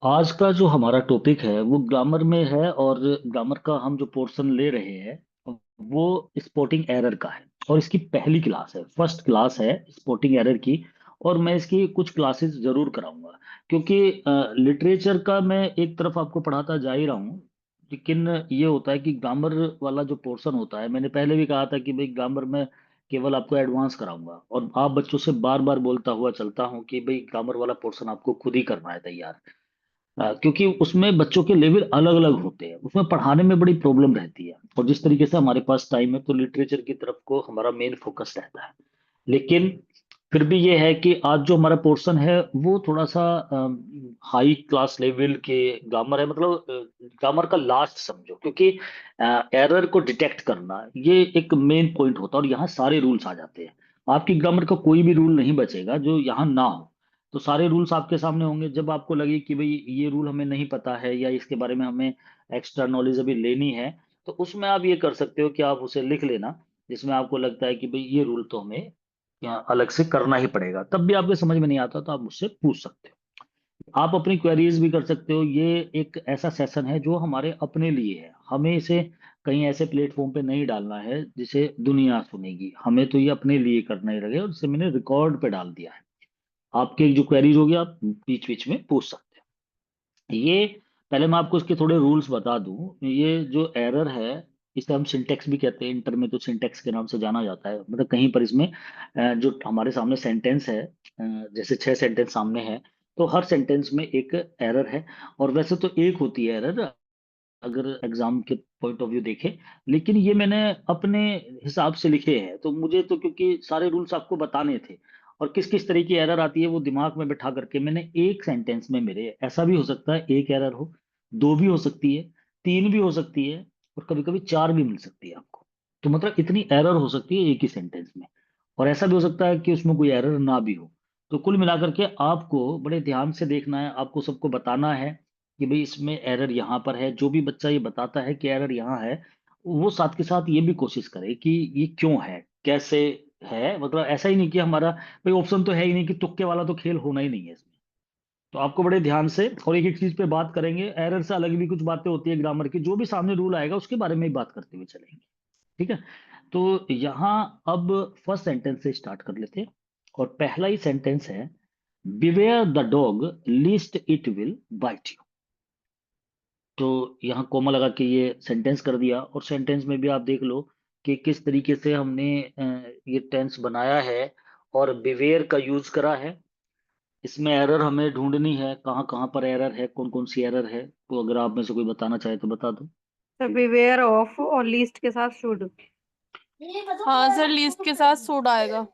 आज का जो हमारा टॉपिक है वो ग्रामर में है। और ग्रामर का हम जो पोर्शन ले रहे हैं वो स्पॉटिंग एरर का है। और इसकी पहली क्लास है, फर्स्ट क्लास है स्पॉटिंग एरर की। और मैं इसकी कुछ क्लासेस जरूर कराऊंगा, क्योंकि लिटरेचर का मैं एक तरफ आपको पढ़ाता जा ही रहा हूँ। लेकिन ये होता है कि ग्रामर वाला जो पोर्शन होता है, मैंने पहले भी कहा था कि भाई ग्रामर में केवल आपको एडवांस कराऊंगा, और आप बच्चों से बार बार बोलता हुआ चलता हूँ कि भाई ग्रामर वाला पोर्शन आपको खुद ही करना है तैयार। क्योंकि उसमें बच्चों के लेवल अलग अलग होते हैं, उसमें पढ़ाने में बड़ी प्रॉब्लम रहती है। और जिस तरीके से हमारे पास टाइम है तो लिटरेचर की तरफ को हमारा मेन फोकस रहता है। लेकिन फिर भी ये है कि आज जो हमारा पोर्शन है वो थोड़ा सा हाई क्लास लेवल के ग्रामर है। मतलब ग्रामर का लास्ट समझो, क्योंकि एरर को डिटेक्ट करना ये एक मेन पॉइंट होता है, और यहाँ सारे रूल्स आ जाते हैं। आपकी ग्रामर का कोई भी रूल नहीं बचेगा जो यहाँ ना हो। तो सारे रूल्स आपके सामने होंगे। जब आपको लगे कि भाई ये रूल हमें नहीं पता है या इसके बारे में हमें एक्स्ट्रा नॉलेज अभी लेनी है, तो उसमें आप ये कर सकते हो कि आप उसे लिख लेना, जिसमें आपको लगता है कि भाई ये रूल तो हमें यहाँ अलग से करना ही पड़ेगा। तब भी आपके समझ में नहीं आता तो आप मुझसे पूछ सकते हो। आप अपनी क्वेरीज भी कर सकते हो। ये एक ऐसा सेशन है जो हमारे अपने लिए है, हमें इसे कहीं ऐसे प्लेटफॉर्म पे नहीं डालना है जिसे दुनिया सुनेगी। हमें तो ये अपने लिए करना ही रहेगा, और इसे मैंने रिकॉर्ड पे डाल दिया है। आपके जो क्वेरीज होगी आप बीच बीच में पूछ सकते हैं। ये पहले मैं आपको इसके थोड़े रूल्स बता दूं। ये जो एरर है इसे हम सिंटेक्स भी कहते हैं, इंटर में तो सिंटेक्स के नाम से जाना जाता है। मतलब कहीं पर इसमें जो हमारे सामने सेंटेंस है, जैसे 6 सेंटेंस सामने है, तो हर सेंटेंस में एक एरर है। और वैसे तो एक होती है एरर, अगर एग्जाम के पॉइंट ऑफ व्यू देखें। लेकिन ये मैंने अपने हिसाब से लिखे हैं, तो मुझे तो क्योंकि सारे रूल्स आपको बताने थे, और किस किस तरह की एरर आती है वो दिमाग में बैठा करके मैंने एक सेंटेंस में, मेरे ऐसा भी हो सकता है एक एरर हो, दो भी हो सकती है, तीन भी हो सकती है, और कभी कभी चार भी मिल सकती है आपको। तो मतलब इतनी एरर हो सकती है एक ही सेंटेंस में। और ऐसा भी हो सकता है कि उसमें कोई एरर ना भी हो। तो कुल मिलाकर के आपको बड़े ध्यान से देखना है, आपको सबको बताना है कि भाई इसमें एरर यहाँ पर है। जो भी बच्चा ये बताता है कि एरर यहाँ है, वो साथ के साथ ये भी कोशिश करे कि ये क्यों है, कैसे है। मतलब ऐसा ही नहीं कि हमारा भाई ऑप्शन तो है ही नहीं, कि तुक्के वाला तो खेल होना ही नहीं है इसमें। तो आपको बड़े ध्यान से और एक एक चीज पे बात करेंगे। एरर से अलग भी कुछ बातें होती है ग्रामर की, जो भी सामने रूल आएगा उसके बारे में ही बात करते हुए चलेंगे। ठीक है। तो यहाँ अब फर्स्ट सेंटेंस से स्टार्ट कर लेते हैं। और पहला ही सेंटेंस है, beware the dog lest it will bite you. तो यहाँ कोमा लगा के ये सेंटेंस कर दिया। और सेंटेंस में भी आप देख लो कि किस तरीके से हमने ये टेंस बनाया है और बिवेयर का यूज करा है। इसमें एरर हमें ढूंढनी है, कहाँ कहाँ पर एरर है, कौन कौन सी एरर है। तो अगर आप में से कोई बताना चाहे तो बता दो। सर बिवेयर ऑफ और लीस्ट के साथ शुड। हाँ सर, लिस्ट के साथ सूट आएगा।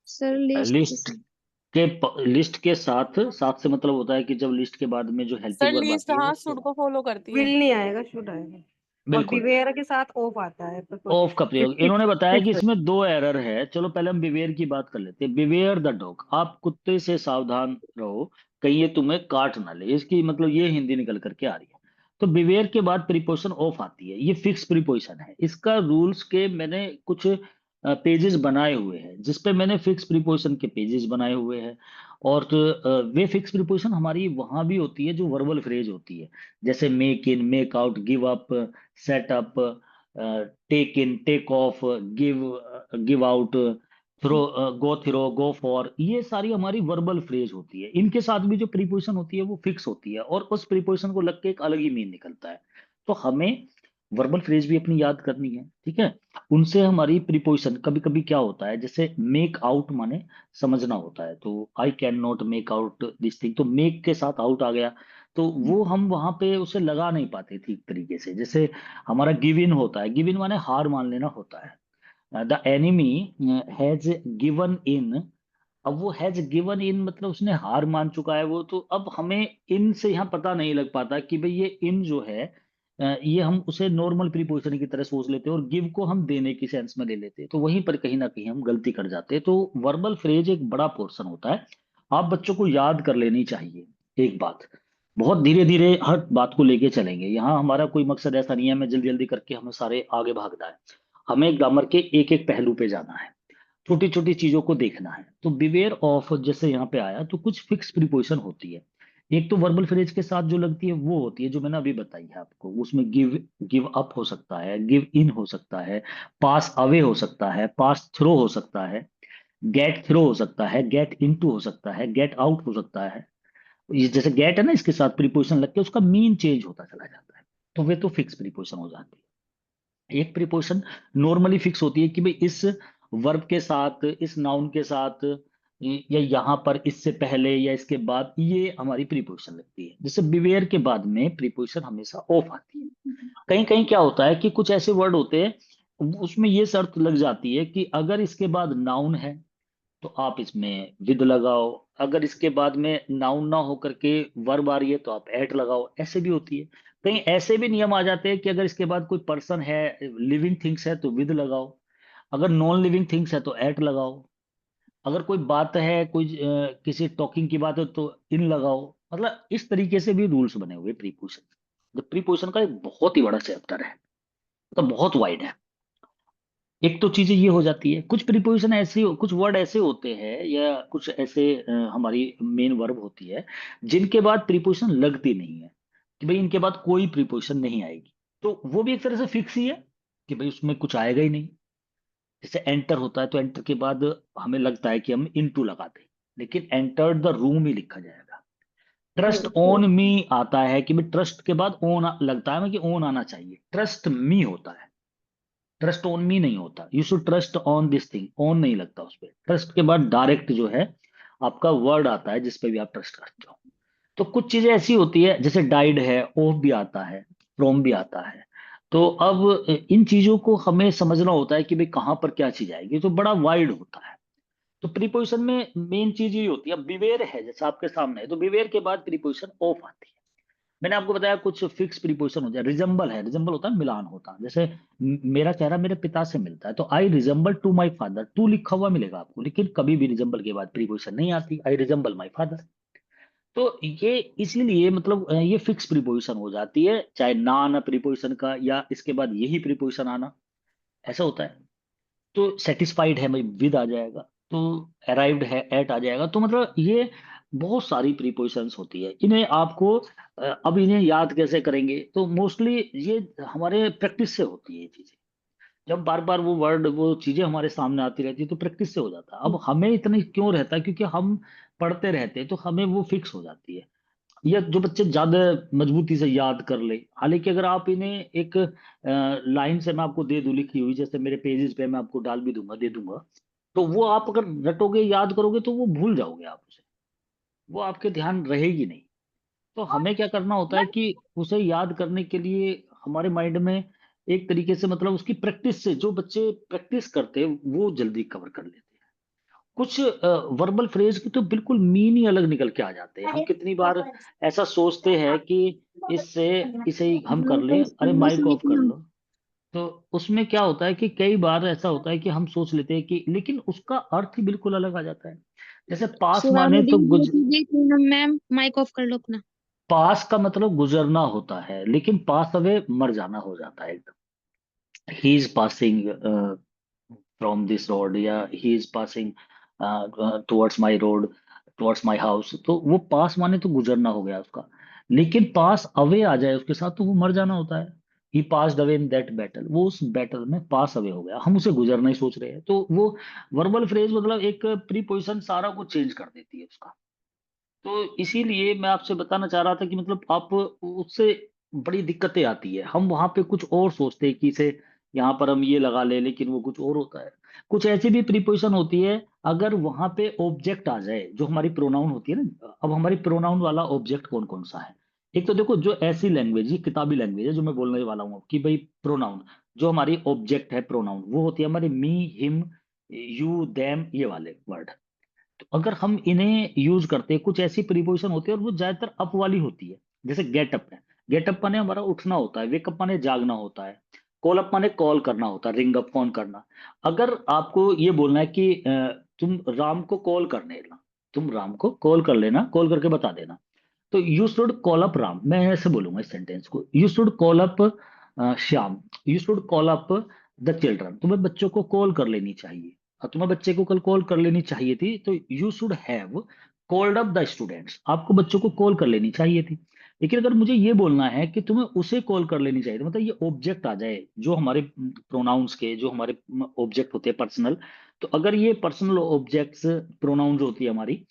सर लिस्ट के लिस्ट साथ। लिस्ट के साथ, साथ से मतलब होता है कि जब लिस्ट के बाद में जो सर हेल्पिंग वर्ब लिस्ट आती है वो हाँ उसके सूट बाद। को फॉलो करती है। विल नहीं आएगा, शुड आएगा। और बिल्कुल। बिवेयर के साथ ऑफ आता है तो ऑफ का प्रयोग फिफ्थ इन्होंने बताया कि फिफ्थ। इसमें दो एरर है। चलो पहले हम बिवेयर की बात कर लेते हैं। बिवेयर द डॉग, आप कुत्ते से सावधान रहो, कहीं ये तुम्हें काट ना ले। इसकी मतलब ये हिंदी निकल करके आ रही है। तो बिवेयर के बाद प्रीपोजिशन ऑफ आती है, ये फिक्स प्रीपोजिशन है। इसका रूल्स के मैंने कुछ पेजेस बनाए हुए हैं, जिसपे मैंने फिक्स प्रीपोजिशन के पेजेस बनाए हुए हैं। और वे फिक्स प्रीपोजिशन हमारी वहां भी होती है जो वर्बल फ्रेज होती है, जैसे make in, make out, give up, set up, take in, take off, give, give out, through, go through, go for. ये सारी हमारी वर्बल फ्रेज होती है। इनके साथ भी जो प्रीपोजिशन होती है वो फिक्स होती है, और उस प्रीपोजिशन को लग के एक अलग ही मीन निकलता है। तो हमें वर्बल फ्रेज भी अपनी याद करनी है। ठीक है। उनसे हमारी प्रीपोजिशन कभी कभी क्या होता है, जैसे मेक आउट माने समझना होता है, तो I can not make out this thing, तो मेक के साथ आउट आ गया। तो वो हम वहां पे उसे लगा नहीं पाते ठीक तरीके से। जैसे हमारा गिव इन होता है, गिव इन माने हार मान लेना होता है। The enemy has given in. अब वो हैज गिवन इन मतलब उसने हार मान चुका है वो। तो अब हमें इन से यहाँ पता नहीं लग पाता कि भाई ये इन जो है, ये हम उसे नॉर्मल प्रीपोजिशन की तरह सोच लेते हैं, और गिव को हम देने की सेंस में ले लेते हैं। तो वहीं पर कहीं ना कहीं हम गलती कर जाते हैं। तो वर्बल फ्रेज एक बड़ा पोर्शन होता है, आप बच्चों को याद कर लेनी चाहिए। एक बात, बहुत धीरे धीरे हर बात को लेके चलेंगे। यहाँ हमारा कोई मकसद ऐसा नहीं है हमें जल्दी जल्दी करके हमें सारे आगे भागना है। हमें ग्रामर के एक एक पहलू पे जाना है, छोटी छोटी चीजों को देखना है। तो बिवेयर ऑफ जैसे यहाँ पे आया तो कुछ फिक्स प्रीपोजिशन होती है। एक तो वर्बल फ्रेज के साथ जो लगती है वो होती है जो मैंने अभी बताई है आपको, उसमें गिव गिव अप हो सकता है, गिव इन हो सकता है, पास अवे हो सकता है, पास थ्रो हो सकता है, गेट थ्रो हो सकता है, गेट इनटू हो सकता है, गेट आउट हो सकता है। ये जैसे गेट है ना, इसके साथ प्रीपोजिशन लग के उसका मीन चेंज होता चला जाता है, तो वे तो फिक्स प्रीपोजिशन हो जाती है। एक प्रीपोजिशन नॉर्मली फिक्स होती है कि भाई इस वर्ब के साथ, इस नाउन के साथ, या यहाँ पर इससे पहले या इसके बाद ये हमारी प्रीपोजिशन लगती है। जैसे बिवेयर के बाद में प्रीपोजिशन हमेशा ऑफ आती है। कहीं कहीं क्या होता है कि कुछ ऐसे वर्ड होते हैं उसमें ये शर्त लग जाती है कि अगर इसके बाद नाउन है तो आप इसमें विद लगाओ, अगर इसके बाद में नाउन ना हो करके वर्ब आ रही है तो आप एट लगाओ, ऐसे भी होती है। कहीं ऐसे भी नियम आ जाते हैं कि अगर इसके बाद कोई पर्सन है, लिविंग थिंग्स है तो विद लगाओ, अगर नॉन लिविंग थिंग्स है तो एट लगाओ, अगर कोई बात है, कोई किसी टॉकिंग की बात है तो इन लगाओ। मतलब इस तरीके से भी रूल्स बने हुए प्रीपोजिशन। द प्रीपोजिशन का एक बहुत ही बड़ा चैप्टर है, मतलब बहुत वाइड है। एक तो चीजें ये हो जाती है, कुछ प्रीपोजिशन ऐसे, कुछ वर्ड ऐसे होते हैं या कुछ ऐसे हमारी मेन वर्ब होती है जिनके बाद प्रीपोजिशन लगती नहीं है, कि भाई इनके बाद कोई प्रीपोजिशन नहीं आएगी, तो वो भी एक तरह से फिक्स ही है कि भाई उसमें कुछ आएगा ही नहीं। जैसे एंटर होता है तो एंटर के बाद हमें लगता है कि हम इनटू लगा दें, लेकिन एंटर द रूम ही लिखा जाएगा। ट्रस्ट ऑन मी आता है कि भाई ट्रस्ट के बाद ओन लगता है, कि ओन आना चाहिए, ट्रस्ट मी होता है, ट्रस्ट ऑन मी नहीं होता। You should trust on this thing, on नहीं लगता उस पर। ट्रस्ट के बाद डायरेक्ट जो है आपका वर्ड आता है जिसपे भी आप ट्रस्ट करते हो। तो कुछ चीजें ऐसी होती है, जैसे डाइड है, ऑफ भी आता है, फ्रॉम भी आता है। तो अब इन चीजों को हमें समझना होता है कि भाई कहाँ पर क्या चीज आएगी, तो बड़ा वाइड होता है। तो प्रीपोजिशन में मेन चीज ये होती है। अब बिवेयर है जैसा आपके सामने है, तो बिवेयर के बाद प्रीपोजिशन ऑफ आती है। मैंने आपको बताया कुछ फिक्स प्रीपोजिशन होता है। रिजेंबल है, रिजेंबल होता है मिलान होता है। जैसे मेरा चेहरा मेरे पिता से मिलता है तो I resemble to my father, to लिखा हुआ मिलेगा आपको, लेकिन कभी भी रिजेंबल के बाद प्रीपोजिशन नहीं आती, आई रिजेंबल माई फादर। तो ये इसीलिए मतलब ये फिक्स प्रीपोजिशन हो जाती है, चाहे ना आना प्रीपोजिशन का या इसके बाद यही प्रीपोजिशन आना, ऐसा होता है। तो सेटिस्फाइड है भाई विद आ जाएगा, तो अराइव्ड है एट आ जाएगा। तो मतलब ये बहुत सारी प्रीपोजिशंस होती है। इन्हें आपको अब इन्हें याद कैसे करेंगे, तो मोस्टली ये हमारे प्रैक्टिस से होती है ये चीजें। जब बार बार वो वर्ड, वो चीजें हमारे सामने आती रहती है तो प्रैक्टिस से हो जाता है। अब हमें इतनी क्यों रहता है, क्योंकि हम पढ़ते रहते हैं तो हमें वो फिक्स हो जाती है। या जो बच्चे ज्यादा मजबूती से याद कर ले, हालांकि अगर आप इन्हें एक लाइन से मैं आपको दे दूं लिखी हुई, जैसे मेरे पेजेस पे मैं आपको डाल भी दूंगा, दे दूंगा, तो वो आप अगर रटोगे, याद करोगे, तो वो भूल जाओगे आप उसे, वो आपके ध्यान रहेगी नहीं। तो हमें क्या करना होता है कि उसे याद करने के लिए हमारे माइंड में एक तरीके से, मतलब उसकी प्रैक्टिस से, जो बच्चे प्रैक्टिस करते हैं वो जल्दी कवर कर लेते हैं। कुछ वर्बल फ्रेज की तो बिल्कुल मीन ही अलग निकल के आ जाते हैं। हम कितनी बार ऐसा सोचते हैं कि इससे इसे ही हम कर लें, अरे माइक ऑफ कर लो। तो उसमें क्या होता है कि कई बार ऐसा होता है कि हम सोच लेते हैं कि, लेकिन उसका अर्थ ही बिल्कुल अलग आ जाता है। जैसे पास माने तो मैम माइक ऑफ कर लो अपना। पास का मतलब गुजरना होता है, लेकिन पास अवे मर जाना हो जाता है एकदम। He is passing from this road, या he is passing towards my road, towards my house, तो वो पास माने तो गुजरना हो गया उसका। लेकिन पास अवे आ जाए उसके साथ तो वो मर जाना होता है। He passed away in that battle, वो उस बैटल में पास अवे हो गया, हम उसे गुजरना ही सोच रहे हैं। तो वो वर्बल फ्रेज मतलब एक प्रीपोजिशन सारा कुछ चेंज कर देती है उसका। तो इसीलिए मैं आपसे बताना चाह रहा था कि मतलब आप उससे बड़ी दिक्कतें आती है। हम वहां पे कुछ और सोचते हैं कि इसे यहाँ पर हम ये लगा ले, लेकिन वो कुछ और होता है। कुछ ऐसी भी प्रीपोजिशन होती है, अगर वहां पे ऑब्जेक्ट आ जाए जो हमारी प्रोनाउन होती है ना। अब हमारी प्रोनाउन वाला ऑब्जेक्ट कौन कौन सा है? एक तो देखो, जो ऐसी लैंग्वेज, ये किताबी लैंग्वेज है जो मैं बोलने वाला हूँ कि भाई प्रोनाउन, जो हमारी ऑब्जेक्ट है प्रोनाउन, वो होती है हमारी मी, हिम, यू, देम, ये वाले वर्ड। तो अगर हम इन्हें यूज करते हैं, कुछ ऐसी प्रीपोजिशन होती है और वो ज्यादातर अप वाली होती है। जैसे गेटअप है, गेटअप माने हमारा उठना होता है, वेकअप माने जागना होता है, कॉल अप माने कॉल करना होता है, रिंग अप फोन करना। अगर आपको ये बोलना है कि तुम राम को कॉल करने लेना, तुम राम को कॉल कर लेना, कॉल करके बता देना, तो you should call up Ram. मैं ऐसे बोलूंगा इस सेंटेंस को, you should call up Shyam, you should call up the children. तुम्हें बच्चों को कॉल कर लेनी चाहिए, और तुम्हें बच्चे को कल कॉल कर लेनी चाहिए थी, तो you should have called up the students, आपको बच्चों को कॉल कर लेनी चाहिए थी। लेकिन अगर मुझे ये बोलना है कि तुम्हें उसे कॉल कर लेनी चाहिए थी, मतलब ये ऑब्जेक्ट आ जाए जो हमारे प्रोनाउंस के, जो हमारे ऑब्जेक्ट होते हैं पर्सनल, तो अगर ये पर्सनल ऑब्जेक्ट्स प्रोनाउंस होती है हमारी,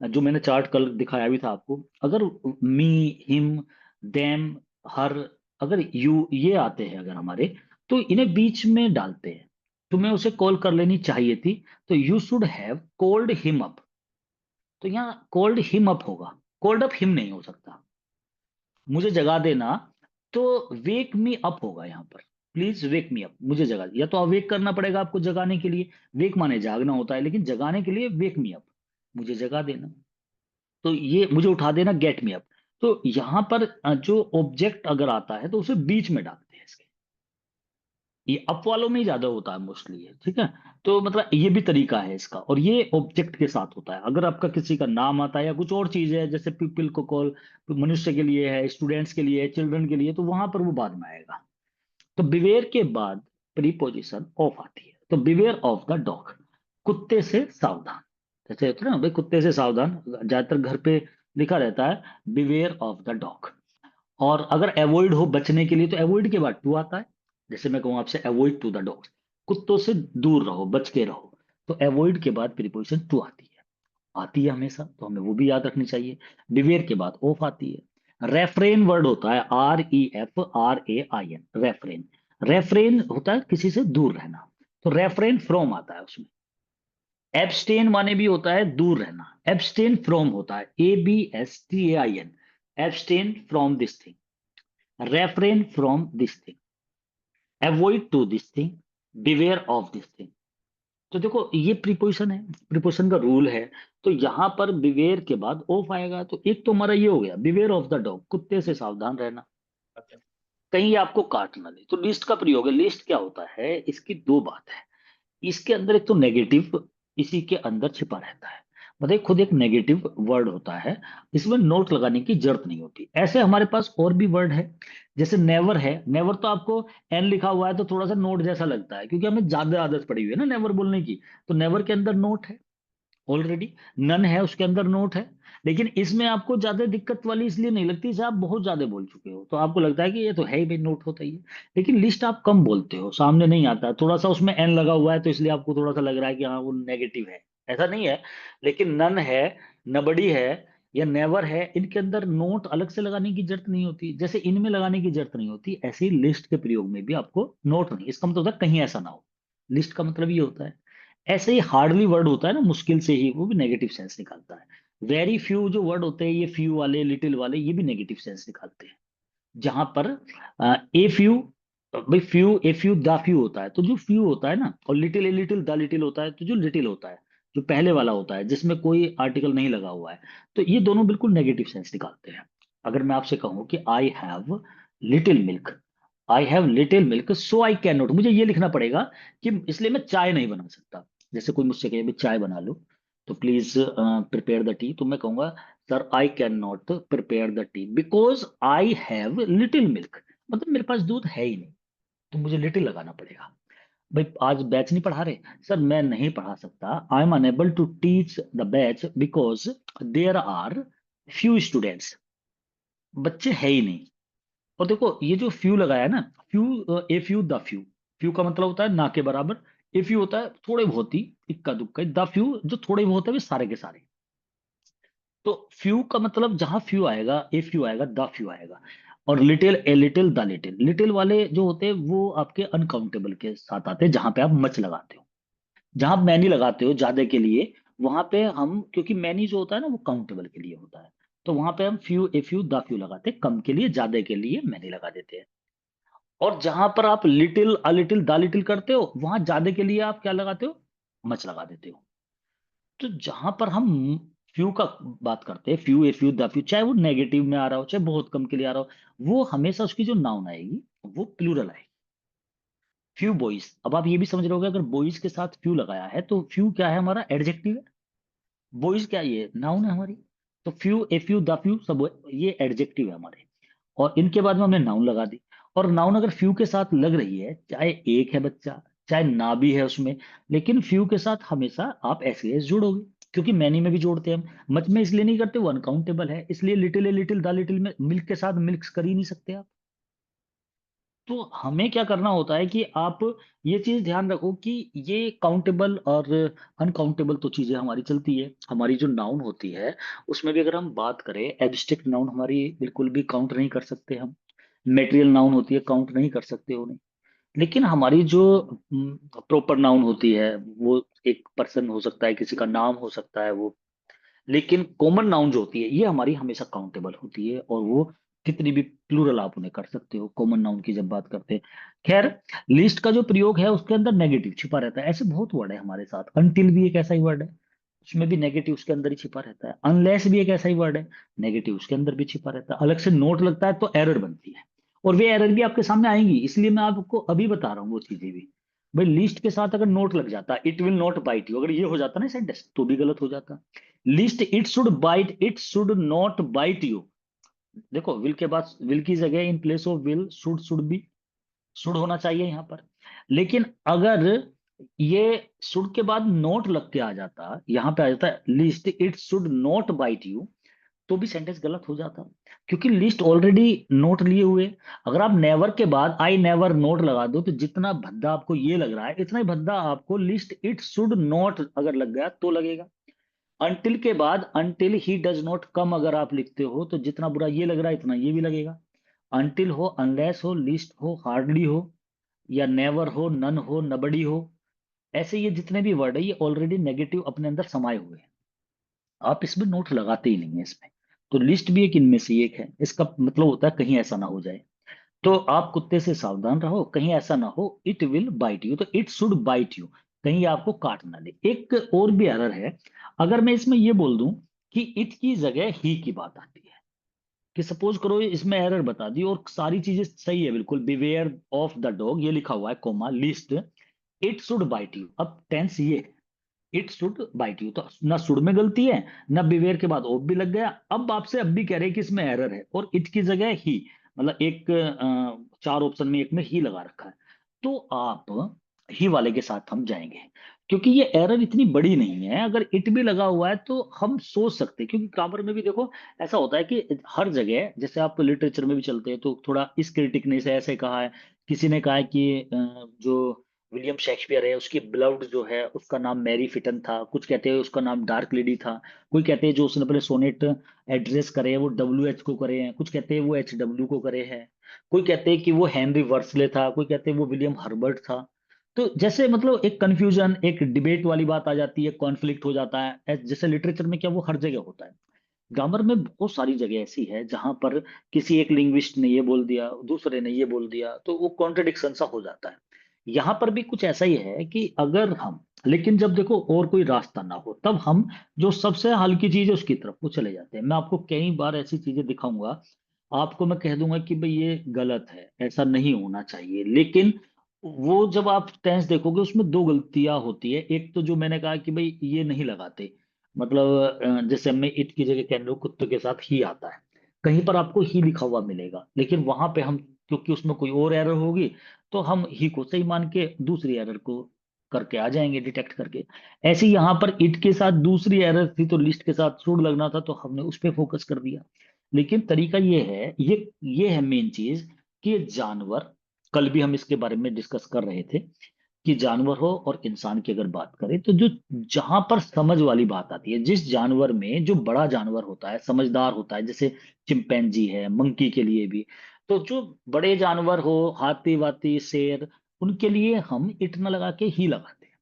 जो मैंने चार्ट कल दिखाया भी था आपको, अगर मी, हिम, देम, हर, अगर यू ये आते हैं अगर हमारे, तो इन्हें बीच में डालते हैं। तुम्हें उसे कॉल कर लेनी चाहिए थी, तो you should have called him up. तो यहाँ कॉल्ड हिम अप होगा, कॉल्ड अप हिम नहीं हो सकता। मुझे जगा देना, तो वेक मी अप होगा यहाँ पर। प्लीज वेक मी अप, मुझे जगा, या तो अवेक करना पड़ेगा आपको जगाने के लिए, वेक माने जागना होता है, लेकिन जगाने के लिए वेक मी अप, मुझे जगा देना। तो ये मुझे उठा देना, गेट मी अप। तो यहाँ पर जो ऑब्जेक्ट अगर आता है तो उसे बीच में डालते हैं इसके। ये अप वालों में ही ज्यादा होता है मोस्टली ये, ठीक है। तो मतलब ये भी तरीका है इसका, और ये ऑब्जेक्ट के साथ होता है। अगर आपका किसी का नाम आता है या कुछ और चीज है, जैसे पीपल को कॉल, मनुष्य के लिए है, स्टूडेंट्स के लिए है, चिल्ड्रन के लिए, तो वहां पर वो बाद में आएगा। तो बिवेयर के बाद प्रीपोजिशन ऑफ आती है, तो बिवेयर ऑफ द डॉग, कुत्ते से सावधान। जैसे होता है ना भाई, कुत्ते से सावधान ज्यादातर घर पे लिखा रहता है, बिवेयर ऑफ द डॉग। और अगर अवॉइड हो, बचने के लिए, तो अवॉइड के बाद टू आता है। जैसे मैं कहूँ आपसे, अवॉइड टू द डॉग्स, कुत्तों से दूर रहो, बच के रहो, तो अवॉइड के बाद प्रीपोजिशन टू आती है हमेशा, तो हमें वो भी याद रखनी चाहिए। बिवेयर के बाद ऑफ आती है। रेफ्रेन वर्ड होता है, REFRAIN, रेफ्रेन। रेफ्रेन होता है किसी से दूर रहना, तो रेफ्रेन फ्रॉम आता है उसमें। एब्सटेन माने भी होता है दूर रहना, एब्सटेन फ्रॉम होता है, ABSTAIN, abstain from this thing, refrain from this thing, avoid to this thing, beware of this thing. तो देखो ये प्रीपोजिशन है, प्रीपोजिशन का रूल है। तो यहां पर बिवेयर के बाद ऑफ आएगा, तो एक तो हमारा ये हो गया, बिवेयर ऑफ द डॉग, कुत्ते से सावधान रहना, कहीं आपको काट ना ले। तो लिस्ट का प्रयोग है। लिस्ट क्या होता है, इसकी दो बात है। इसके अंदर एक तो नेगेटिव इसी के अंदर छिपा रहता है, मतलब खुद एक नेगेटिव वर्ड होता है, इसमें नोट लगाने की जरूरत नहीं होती। ऐसे हमारे पास और भी वर्ड है, जैसे नेवर है। नेवर तो आपको एन लिखा हुआ है तो थोड़ा सा नोट जैसा लगता है, क्योंकि हमें ज्यादा आदत पड़ी हुई है ना नेवर बोलने की। तो नेवर के अंदर नोट है ऑलरेडी, नन है उसके अंदर नोट है। लेकिन इसमें आपको ज्यादा दिक्कत वाली इसलिए नहीं लगती, इसे आप बहुत ज्यादा बोल चुके हो, तो आपको लगता है कि ये तो है ही भाई, नोट होता ही है। लेकिन लिस्ट आप कम बोलते हो, सामने नहीं आता है, थोड़ा सा उसमें एन लगा हुआ है, तो इसलिए आपको थोड़ा सा लग रहा है कि हाँ वो नेगेटिव है। ऐसा नहीं है। लेकिन नन है, नबड़ी है, या नेवर है, इनके अंदर नोट अलग से लगाने की जरूरत नहीं होती, जैसे इनमें लगाने की जरूरत नहीं होती, ऐसे ही लिस्ट के प्रयोग में भी आपको नोट नहीं। इसका मतलब होता है कहीं ऐसा ना हो। लिस्ट का मतलब ये होता है। ऐसे ही हार्डली वर्ड होता है ना, मुश्किल से ही, वो भी नेगेटिव सेंस निकालता है। वेरी फ्यू जो वर्ड होते हैं, ये फ्यू वाले, लिटिल वाले, ये भी नेगेटिव सेंस निकालते हैं। जहां पर ए फ्यू, भाई few, a few, the few होता है, तो जो फ्यू होता है ना, और little, a little, the little होता है, तो जो लिटिल होता है, जो पहले वाला होता है जिसमें कोई आर्टिकल नहीं लगा हुआ है, तो ये दोनों बिल्कुल नेगेटिव सेंस निकालते हैं। अगर मैं आपसे कहूं कि I have little milk, I have little milk so I can not, मुझे ये लिखना पड़ेगा कि इसलिए मैं चाय नहीं बना सकता। जैसे कोई मुझसे कहे भी चाय बना लो, तो प्लीज प्रिपेयर द टी, तो मैं कहूंगा sir I can not prepare the T because I have little milk, मतलब मेरे पास दूध है ही नहीं, तो मुझे लिटिल लगाना पड़ेगा। भाई आज बैच नहीं पढ़ा रहे सर, मैं नहीं पढ़ा सकता, I am unable to teach the batch because there are few students, बच्चे है ही नहीं। और देखो ये जो फ्यू लगाया ना, few, a few, the few, few का मतलब होता है ना के बराबर, ए फ्यू होता है थोड़े बहुत ही, इक्का दुक्का, द फ्यू जो थोड़े बहुत है वे सारे के सारे। तो फ्यू का मतलब जहां फ्यू आएगा, ए फ्यू आएगा, द फ्यू आएगा। और little, a little, the little, little वाले जो होते हैं वो आपके अनकाउंटेबल के साथ आते हैं, जहां पे आप मच लगाते हो। जहां आप मैनी लगाते हो ज्यादा के लिए, वहां पे हम, क्योंकि मैनी जो होता है ना वो काउंटेबल के लिए होता है, तो वहां पे हम few, a few, the few लगाते हैं, कम के लिए, ज्यादा के लिए मैनी लगा देते हैं। और जहां पर आप little, a little, the little करते हो, वहां ज्यादा के लिए आप क्या लगाते हो, मच लगा देते हो। तो जहां पर हम फ्यू का बात करते हैं, few, a few, the few, चाहे वो नेगेटिव में आ रहा हो, चाहे बहुत कम के लिए आ रहा हो, वो हमेशा उसकी जो नाउन आएगी वो प्लूरल आएगी। फ्यू बॉयज, अब आप ये भी समझ रहे होगे, अगर बॉयज के साथ फ्यू लगाया है तो फ्यू क्या है, हमारा एडजेक्टिव है। बॉयज क्या है, ये नाउन है हमारी। तो few, a few, the few, सब ये एडजेक्टिव है हमारे। और इनके बाद में हमने नाउन लगा दी। और नाउन अगर फ्यू के साथ लग रही है, चाहे एक है बच्चा, चाहे ना भी है उसमें, लेकिन फ्यू के साथ हमेशा आप एस जोड़ोगे। क्योंकि मैनी में भी जोड़ते हैं हम, मच में इसलिए नहीं करते, वो अनकाउंटेबल है, इसलिए little a little the little में मिल्क के साथ मिल्क कर ही नहीं सकते आप। तो हमें क्या करना होता है कि आप ये चीज ध्यान रखो कि ये काउंटेबल और अनकाउंटेबल तो चीजें हमारी चलती है। हमारी जो नाउन होती है उसमें भी अगर हम बात करें, एब्स्ट्रैक्ट नाउन हमारी बिल्कुल भी काउंट नहीं कर सकते हम। मेटेरियल नाउन होती है, काउंट नहीं कर सकते उन्हें। लेकिन हमारी जो प्रॉपर नाउन होती है, वो एक पर्सन हो सकता है, किसी का नाम हो सकता है वो, लेकिन कॉमन नाउन जो होती है ये हमारी हमेशा काउंटेबल होती है, और वो कितनी भी प्लूरल आप उन्हें कर सकते हो कॉमन नाउन की जब बात करते हैं। खैर, लिस्ट का जो प्रयोग है उसके अंदर नेगेटिव छिपा रहता है। ऐसे बहुत वर्ड है हमारे साथ, अनटिल भी एक ऐसा ही वर्ड है, उसमें भी नेगेटिव उसके अंदर ही छिपा रहता है। अनलेस भी एक ऐसा ही वर्ड है, नेगेटिव उसके अंदर भी छिपा रहता है। अलग से नोट लगता है तो एरर बनती है, और वे एरर भी आपके सामने आएंगी, इसलिए मैं आपको अभी बता रहा हूँ वो चीजें भी। भाई लिस्ट के साथ अगर नोट लग जाता, it will not bite you, अगर ये हो जाता ना सेंटेंस, तो भी गलत हो जाता। Lest it should bite, it should not bite you. देखो, विल के बाद, विल की जगह in place of will should be, should होना चाहिए यहाँ पर। लेकिन अगर ये शुड के बाद नोट लग के आ जाता, यहाँ पे आ जाता है lest it should not bite you, तो भी सेंटेंस गलत हो जाता, क्योंकि लिस्ट ऑलरेडी नोट लिए हुए। अगर आप नेवर के बाद आई नेवर नोट लगा दो, तो जितना भद्दा आपको ये लग रहा है, इतना ही भद्दा आपको लिस्ट इट शुड नॉट अगर लग गया तो लगेगा। अनटिल के बाद until he does not come अगर आप लिखते हो, तो जितना बुरा ये लग रहा है इतना ये भी लगेगा। अनटिल हो, अनलेस हो, लिस्ट हो, हार्डली हो, या नेवर हो, नन हो, नबडी हो, ऐसे ये जितने भी वर्ड है ये ऑलरेडी नेगेटिव अपने अंदर समाये हुए हैं, आप इसमें नोट लगाते ही नहीं है इसमें। तो लिस्ट भी एक इनमें से एक है। इसका मतलब होता है कहीं ऐसा ना हो जाए, तो आप कुत्ते से सावधान रहो, कहीं ऐसा ना हो इट विल बाइट यू, तो इट शुड बाइट यू, कहीं ये आपको काट ना ले। एक और भी एरर है, अगर मैं इसमें ये बोल दूं कि इट की जगह ही की बात आती है, कि सपोज करो इसमें एरर बता दी और सारी चीजें सही है बिल्कुल, बिवेयर ऑफ द डॉग ये लिखा हुआ है, comma lest it should bite you, अब टेंस ये है इट शुड बाइट यू, तो ना शुड में गलती है, ना बिवेयर के बाद ऑफ भी लग गया। अब आपसे अब भी कह रहे हैं कि इसमें एरर है, और इट की जगह ही, मतलब एक चार ऑप्शन में एक में ही लगा रखा है, तो आप ही वाले के साथ हम जाएंगे, क्योंकि ये एरर इतनी बड़ी नहीं है। अगर इट भी लगा हुआ है तो हम सोच सकते हैं, क्योंकि ग्रामर में भी देखो ऐसा होता है कि हर जगह, जैसे आप लिटरेचर में भी चलते हैं तो थोड़ा इस क्रिटिक ने से ऐसे कहा है, किसी ने कहा है कि जो विलियम शेक्सपियर है उसकी ब्लड जो है उसका नाम मैरी फिटन था, कुछ कहते हैं उसका नाम डार्क लेडी था, कोई कहते हैं जो उसने अपने सोनेट एड्रेस करे हैं वो डब्ल्यू एच को करे हैं, कुछ कहते हैं वो एच डब्ल्यू को करे हैं, कोई कहते हैं कि वो हेनरी वर्सले था, कोई कहते हैं वो विलियम हर्बर्ट था। तो जैसे मतलब एक कंफ्यूजन, एक डिबेट वाली बात आ जाती है, कॉन्फ्लिक्ट हो जाता है, जैसे लिटरेचर में क्या वो हर जगह होता है, ग्रामर में बहुत सारी जगह ऐसी है जहां पर किसी एक लिंग्विस्ट ने ये बोल दिया, दूसरे ने ये बोल दिया, तो वो कॉन्ट्रडिक्शन सा हो जाता है। यहाँ पर भी कुछ ऐसा ही है कि अगर हम, लेकिन जब देखो और कोई रास्ता ना हो, तब हम जो सबसे हल्की चीज है उसकी तरफ वो चले जाते हैं। मैं आपको कई बार ऐसी चीजें दिखाऊंगा, आपको मैं कह दूंगा कि भाई ये गलत है, ऐसा नहीं होना चाहिए, लेकिन वो जब आप टेंस देखोगे उसमें दो गलतियां होती है। एक तो जो मैंने कहा कि भाई ये नहीं लगाते, मतलब जैसे हमने इट की जगह कैनडो कुत्ते के साथ ही आता है, कहीं पर आपको ही लिखा हुआ मिलेगा, लेकिन वहां पे हम, क्योंकि उसमें कोई और एरर होगी, तो हम ही को सही मान के दूसरी एरर को करके आ जाएंगे, डिटेक्ट करके। ऐसे ही यहाँ पर इट के साथ दूसरी एरर थी, तो लिस्ट के साथ शुड लगना था, तो हमने उस पर फोकस कर दिया। लेकिन तरीका ये है, ये है मेन चीज, कि जानवर, कल भी हम इसके बारे में डिस्कस कर रहे थे, कि जानवर हो और इंसान की अगर बात करें, तो जो जहां पर समझ वाली बात आती है, जिस जानवर में जो बड़ा जानवर होता है, समझदार होता है, जैसे चिंपैंजी है, मंकी के लिए भी, तो जो बड़े जानवर हो, हाथी वाती शेर, उनके लिए हम इट न लगा के ही लगाते हैं।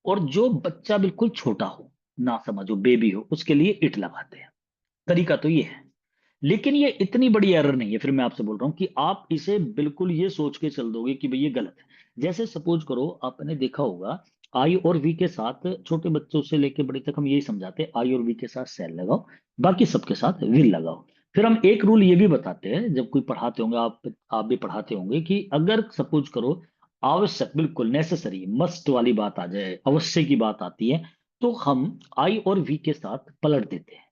और जो बच्चा बिल्कुल छोटा हो, ना समझो बेबी हो, उसके लिए इट लगाते हैं। तरीका तो ये है। लेकिन ये इतनी बड़ी एरर नहीं है, फिर मैं आपसे बोल रहा हूं कि आप इसे बिल्कुल ये सोच के चल दोगे कि भाई ये गलत है। जैसे सपोज करो, आपने देखा होगा आई और वी के साथ, छोटे बच्चों से लेके बड़े तक हम यही समझाते हैं, आई और वी के साथ सेल लगाओ, बाकी सबके साथ विल लगाओ। फिर हम एक रूल ये भी बताते हैं, जब कोई पढ़ाते होंगे, आप भी पढ़ाते होंगे, कि अगर सपोज करो आवश्यक, बिल्कुल नेसेसरी, मस्ट वाली बात आ जाए, अवश्य की बात आती है, तो हम आई और वी के साथ पलट देते हैं।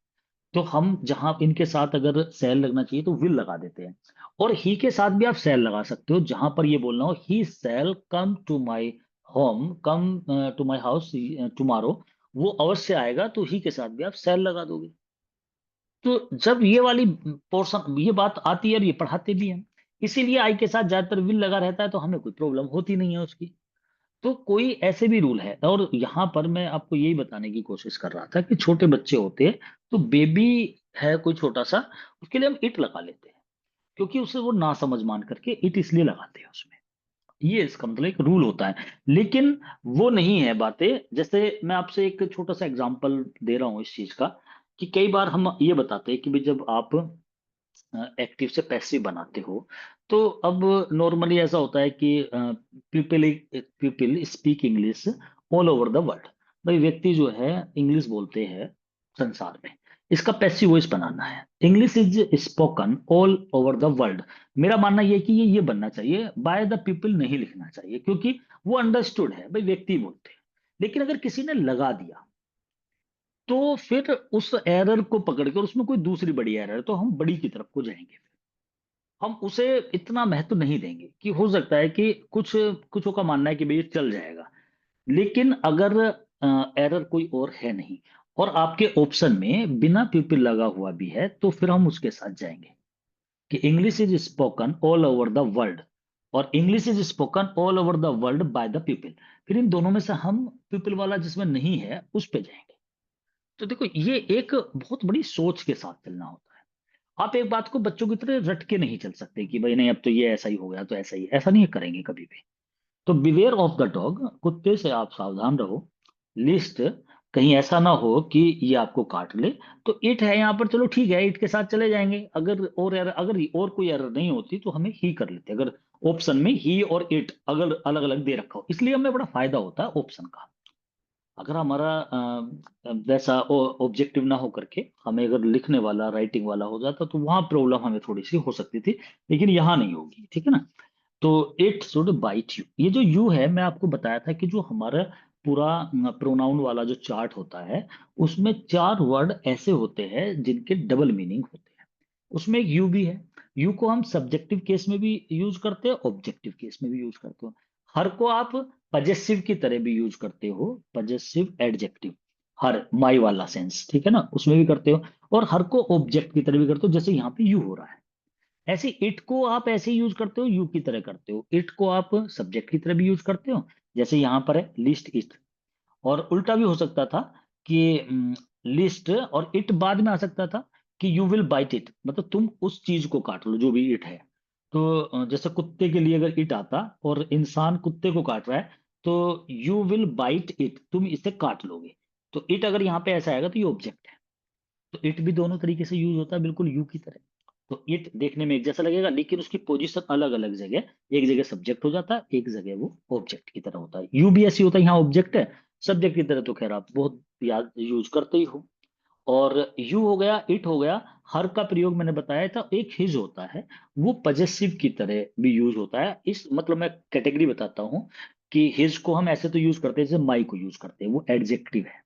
तो हम जहां इनके साथ अगर सेल लगना चाहिए तो विल लगा देते हैं, और ही के साथ भी आप सेल लगा सकते हो, जहां पर ये बोलना हो he said come to my home, come to my house tomorrow, वो अवश्य आएगा, तो ही के साथ भी आप शैल लगा दोगे। तो जब ये वाली पोर्शन, ये बात आती है और ये पढ़ाते भी हैं, इसीलिए आई के साथ ज्यादातर विल लगा रहता है, तो हमें कोई प्रॉब्लम होती नहीं है उसकी। तो कोई ऐसे भी रूल है, और यहाँ पर मैं आपको यही बताने की कोशिश कर रहा था कि छोटे बच्चे होते हैं, तो बेबी है कोई छोटा सा, उसके लिए हम इट लगा लेते हैं, क्योंकि उसे वो ना समझ मान करके इट इसलिए लगाते हैं उसमें। ये इसका मतलब एक रूल होता है। लेकिन वो नहीं है बातें, जैसे मैं आपसे एक छोटा सा एग्जांपल दे रहा हूँ इस चीज का, कि कई बार हम ये बताते हैं कि भाई जब आप एक्टिव से पैसिव बनाते हो, तो अब नॉर्मली ऐसा होता है कि people people speak English all over the world. भाई व्यक्ति जो है इंग्लिश बोलते हैं संसार में, इसका पैसिव वॉइस बनाना है। English is spoken all over the world. मेरा मानना यह है कि ये बनना चाहिए, बाय द पीपल नहीं लिखना चाहिए, क्योंकि वो अंडरस्टूड है, भाई व्यक्ति बोलते हैं। लेकिन अगर किसी ने लगा दिया, तो फिर उस एरर को पकड़ के, और उसमें कोई दूसरी बड़ी एरर है, तो हम बड़ी की तरफ को जाएंगे। हम उसे इतना महत्व नहीं देंगे, कि हो सकता है कि कुछ कुछों का मानना है कि भाई ये चल जाएगा। लेकिन अगर एरर कोई और है नहीं, और आपके ऑप्शन में बिना पीपल लगा हुआ भी है, तो फिर हम उसके साथ जाएंगे कि English is spoken all over the world, और English is spoken all over the world by the people. फिर इन दोनों में से हम पीपल वाला जिसमें नहीं है उस पे जाएंगे। तो देखो, ये एक बहुत बड़ी सोच के साथ चलना होता है। आप एक बात को बच्चों की तरह रट के नहीं चल सकते कि भाई नहीं, अब तो ये ऐसा ही हो गया तो ऐसा ही, ऐसा नहीं करेंगे कभी भी। तो बिवेयर ऑफ द डॉग, कुत्ते से आप सावधान रहो। लिस्ट, कहीं ऐसा ना हो कि ये आपको काट ले। तो इट है यहाँ पर, चलो ठीक है, इट के साथ चले जाएंगे। अगर और एरर, अगर और कोई एरर नहीं होती तो हमें ही कर लेते, अगर ऑप्शन में ही और इट अगर अलग अलग दे रखा हो। इसलिए हमें बड़ा फायदा होता है ऑप्शन का। अगर हमारा वैसा ऑब्जेक्टिव ना हो करके हमें अगर लिखने वाला, राइटिंग वाला हो जाता, तो वहां प्रॉब्लम हमें थोड़ी सी हो सकती थी। लेकिन यहाँ नहीं होगी, ठीक है ना। तो इट शुड बाइट यू, ये जो यू है, मैं आपको बताया था कि जो हमारा पूरा प्रोनाउन वाला जो चार्ट होता है, उसमें 4 वर्ड ऐसे होते हैं जिनके डबल मीनिंग होते हैं। उसमें एक यू भी है। यू को हम सब्जेक्टिव केस में भी यूज करते हैं, ऑब्जेक्टिव केस में भी यूज करते हो। हर को आप पजेसिव की तरह भी यूज करते हो, पजेसिव एडजेक्टिव। हर, माई वाला सेंस, ठीक है ना, उसमें भी करते हो। और हर को ऑब्जेक्ट की तरह भी करते हो, जैसे यहाँ पे यू हो रहा है। ऐसे इट को आप ऐसे यूज करते हो, यू की तरह करते हो। इट को आप सब्जेक्ट की तरह भी यूज करते हो, जैसे यहाँ पर है लिस्ट इट। और उल्टा भी हो सकता था कि लिस्ट और इट बाद में आ सकता था, कि यू विल बाइट इट, मतलब तुम उस चीज को काट लो जो भी इट है। तो जैसे कुत्ते के लिए अगर इट आता, और इंसान कुत्ते को काट रहा है, तो यू विल बाइट इट, तुम इसे काट लोगे। तो इट अगर यहाँ पे ऐसा आएगा तो ये ऑब्जेक्ट है। तो इट भी दोनों तरीके से यूज होता है, बिल्कुल यू की तरह। तो इट देखने में एक जैसा लगेगा, लेकिन उसकी पोजीशन अलग अलग जगह, एक जगह सब्जेक्ट हो जाता है, एक जगह वो ऑब्जेक्ट की तरह होता है। यू भी ऐसी होता है, यहाँ ऑब्जेक्ट है, सब्जेक्ट की तरह तो खैर आप बहुत याद यूज करते ही हो। और यू हो गया, इट हो गया। हर का प्रयोग मैंने बताया था। एक हिज होता है, वो पजेसिव की तरह भी यूज होता है। इस मतलब मैं कैटेगरी बताता हूँ, कि हिज को हम ऐसे तो यूज करते हैं जैसे माई को यूज करते हैं, वो एडजेक्टिव है।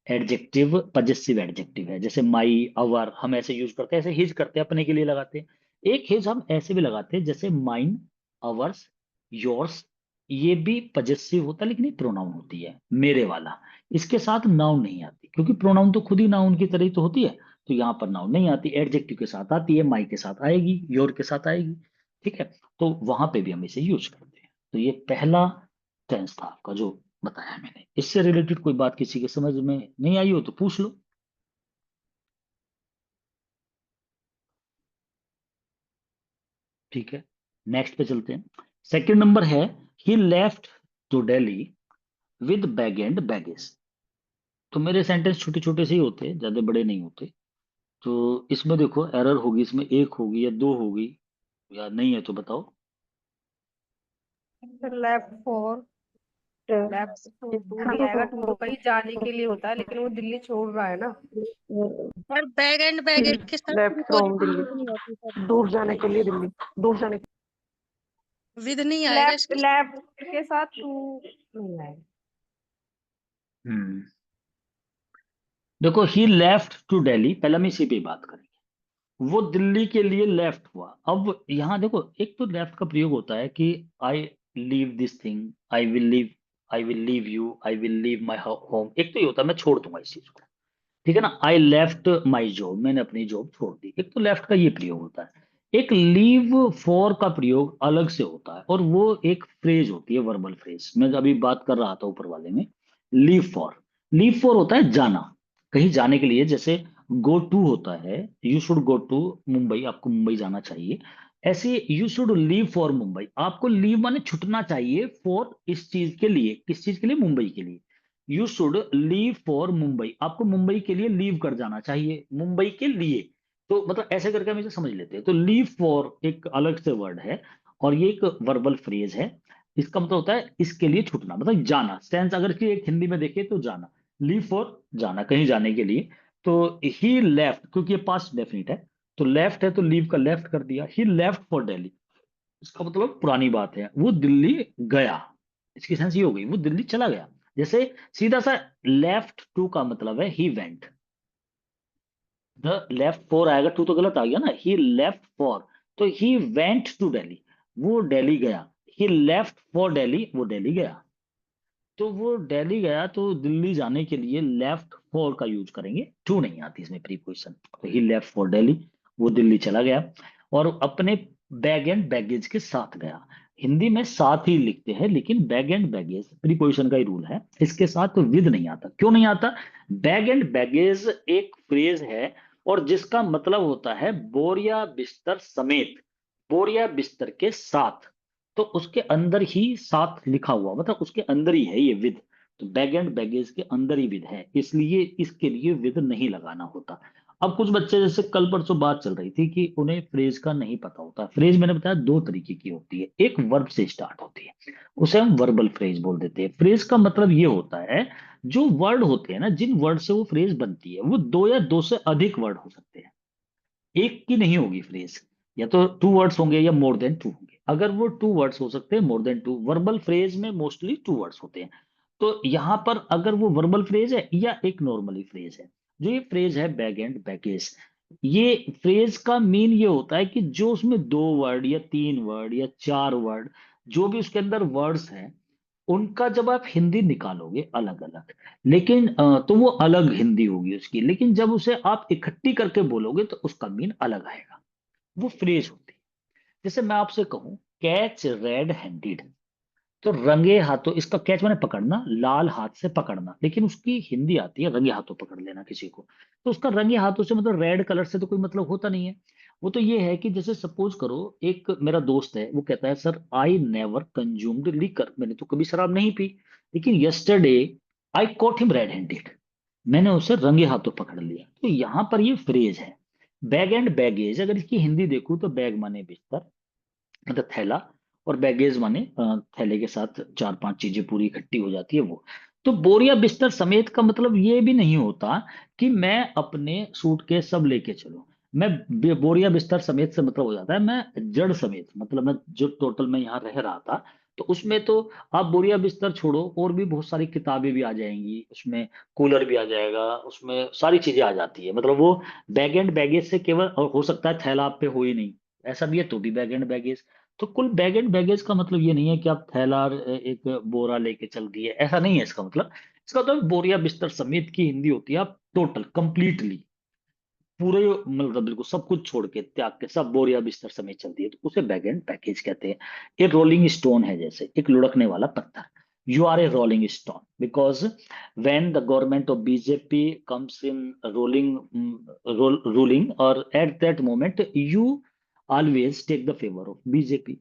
एडजेक्टिव पजेसिव एडजेक्टिव है, जैसे माई, अवर हम ऐसे यूज करते हैं, ऐसे हिज करते हैं, अपने के लिए लगाते हैं। एक हिज हम ऐसे भी लगाते हैं, जैसे माइन, अवर्स, योर्स। ये भी पजेसिव होता है, लेकिन ये प्रोनाउन होती है, मेरे वाला। इसके साथ नाउन नहीं आती, क्योंकि प्रोनाउन तो खुद ही नाउन की तरह ही तो होती है। तो यहाँ पर नाउन नहीं आती, एडजेक्टिव के साथ आती है, माई के साथ आएगी, योर के साथ आएगी। ठीक है। तो वहां पे भी हम इसे यूज करते हैं। तो ये पहला टेंस था आपका जो बताया मैंने। इससे रिलेटेड कोई बात किसी के समझ में नहीं आई हो तो पूछ लो। ठीक है, नेक्स्ट पे चलते हैं। सेकंड नंबर है, he left to Delhi with bag and baggage. तो मेरे सेंटेंस छोटे छोटे से ही होते हैं, ज्यादा बड़े नहीं होते। तो इसमें देखो एरर होगी, इसमें एक होगी या दो होगी, या नहीं है तो बताओ। लेफ्ट फोर, लेफ्ट टू नहीं आएगा, टू तो कहीं जाने के लिए होता है, लेकिन वो दिल्ली छोड़ रहा है ना। और बैग एंड बैगेज के साथ left from preposition Delhi, with नहीं होती सर। दूर जाने के लिए दिल्ली, दूर जाने के विद नहीं आएगा लेफ्ट, इसके साथ। लेफ्ट के साथ टू नहीं आएगा। हम्म देखो, ही लेफ्ट टू दिल्ली, पहले हम इसी पे बात करेंगे। वो दिल्ली के लिए लेफ्ट हुआ। अब यहाँ देखो, एक तो लेफ्ट का प्रयोग होता है कि I leave this thing, I will leave I will leave you, I will leave my home, एक तो ये होता है मैं छोड़ दूंगा इस चीज को, ठीक है ना। आई लेफ्ट माई जॉब, मैंने अपनी जॉब छोड़ दी, एक तो लेफ्ट का ये प्रयोग होता है। एक लीव फॉर का प्रयोग अलग से होता है, और वो एक फ्रेज होती है, वर्बल फ्रेज, मैं अभी बात कर रहा था ऊपर वाले में। लीव फॉर, लीव फॉर होता है जाना, कहीं जाने के लिए, जैसे गो टू होता है, you should go to Mumbai, आपको मुंबई जाना चाहिए। ऐसे you should leave for Mumbai, आपको लीव माने छुटना चाहिए, फॉर इस चीज के लिए, किस चीज के लिए, मुंबई के लिए। You should leave for Mumbai, आपको मुंबई के लिए लीव कर जाना चाहिए, मुंबई के लिए। तो मतलब ऐसे करके हम इसे समझ लेते हैं। तो लीव फॉर एक अलग से वर्ड है, और ये एक वर्बल फ्रेज है। इसका मतलब होता है इसके लिए छूटना, मतलब जाना, सेंस अगर इसकी एक हिंदी में देखे तो जाना, लीव फॉर जाना, कहीं जाने के लिए। तो ही लेफ्ट, क्योंकि ये पास्ट डेफिनिट है, तो लेफ्ट है तो लीव का लेफ्ट कर दिया, ही लेफ्ट फॉर दिल्ली, इसका मतलब पुरानी बात है, वो दिल्ली गया, इसकी सेंस ये हो गई वो दिल्ली चला गया। जैसे सीधा सा लेफ्ट टू का मतलब है he went, the left for आएगा, टू तो गलत आ गया ना, ही लेफ्ट फॉर, तो ही वेंट टू दिल्ली, वो दिल्ली गया। ही लेफ्ट फॉर दिल्ली, वो दिल्ली गया। तो वो दिल्ली गया, तो दिल्ली जाने के लिए लेफ्ट फॉर का यूज करेंगे, टू नहीं आती इसमें प्रीपोजिशन, तो ही लेफ्ट फॉर दिल्ली, वो दिल्ली चला गया। और अपने बैग एंड बैगेज के साथ गया, हिंदी में साथ ही लिखते हैं, लेकिन बैग एंड बैगेज प्रीपोजिशन का ही रूल है, इसके साथ तो विद नहीं आता। क्यों नहीं आता? बैग एंड बैगेज एक फ्रेज है, और जिसका मतलब होता है बोरिया बिस्तर समेत, बोरिया बिस्तर के साथ, तो उसके अंदर ही साथ लिखा हुआ, मतलब उसके अंदर ही है ये विद। तो बैग एंड बैगेज के अंदर ही विद है, इसलिए इसके लिए विद नहीं लगाना होता। अब कुछ बच्चे, जैसे कल परसों बात चल रही थी कि उन्हें फ्रेज का नहीं पता होता। फ्रेज मैंने बताया दो तरीके की होती है, एक वर्ब से स्टार्ट होती है, उसे हम वर्बल फ्रेज बोल देते हैं। फ्रेज का मतलब ये होता है, जो वर्ड होते हैं ना, जिन वर्ड से वो फ्रेज बनती है, वो दो या दो से अधिक वर्ड हो सकते हैं, एक की नहीं होगी फ्रेज, या तो टू वर्ड्स होंगे या मोर देन टू होंगे। अगर वो टू वर्ड्स हो सकते हैं, more than two, verbal phrase में मोस्टली टू वर्ड्स होते हैं। तो यहां पर अगर वो वर्बल फ्रेज है या एक नॉर्मली फ्रेज है, जो ये फ्रेज है बैग एंड बैगेज, ये फ्रेज का मीन ये होता है कि जो उसमें दो वर्ड या तीन वर्ड या चार वर्ड, जो भी उसके अंदर वर्ड्स हैं, उनका जब आप हिंदी निकालोगे अलग अलग, लेकिन तो वो अलग हिंदी होगी उसकी, लेकिन जब उसे आप इकट्ठी करके बोलोगे तो उसका मीन अलग आएगा, वो फ्रेज होती है। जैसे मैं आपसे कहूं कैच रेड हैंडेड, तो रंगे हाथों, इसका कैच मैंने पकड़ना, लाल हाथ से पकड़ना, लेकिन उसकी हिंदी आती है रंगे हाथों पकड़ लेना किसी को। तो उसका रंगे हाथों से मतलब रेड कलर से तो कोई मतलब होता नहीं है। वो तो ये है कि जैसे सपोज करो, एक मेरा दोस्त है, वो कहता है sir I never consumed liquor, मैंने तो कभी शराब नहीं पी, लेकिन yesterday I cot him red handed, मैंने उसे रंगे हाथों पकड़ लिया। तो यहां पर ये फ्रेज है। बैग एंड बैगेज, अगर इसकी हिंदी देखूं तो बैग माने बिस्तर, मतलब थैला, और बैगेज माने थैले के साथ चार पांच चीजें पूरी इकट्ठी हो जाती है वो। तो बोरिया बिस्तर समेत का मतलब ये भी नहीं होता कि मैं अपने सूटकेस सब लेके चलूं। मैं बोरिया बिस्तर समेत से मतलब हो जाता है मैं जड़ समेत, मतलब मैं जो टोटल मैं यहाँ रह रहा था, तो उसमें तो आप बोरिया बिस्तर छोड़ो, और भी बहुत सारी किताबें भी आ जाएंगी उसमें, कूलर भी आ जाएगा उसमें, सारी चीजें आ जाती है, मतलब वो बैग एंड बैगेज से केवल, और हो सकता है थैला आप पे हो ही नहीं, ऐसा भी है तो भी बैग एंड बैगेज। तो कुल बैग एंड बैगेज का मतलब ये नहीं है कि आप थैला और एक बोरा लेके चल दिए, ऐसा नहीं है इसका मतलब। इसका मतलब बोरिया बिस्तर समेत की हिंदी होती है आप टोटल कंप्लीटली, पूरे, मतलब बिल्कुल सब कुछ छोड़ के त्याग के सब बोरिया बिस्तर समेत चलती है, तो उसे बैग एंड पैकेज कहते हैं। एक रोलिंग स्टोन है, जैसे एक लुढ़कने वाला पत्थर, you are a rolling stone because when the government of BJP comes in rolling, ruling, और at that moment you always take the favor of BJP.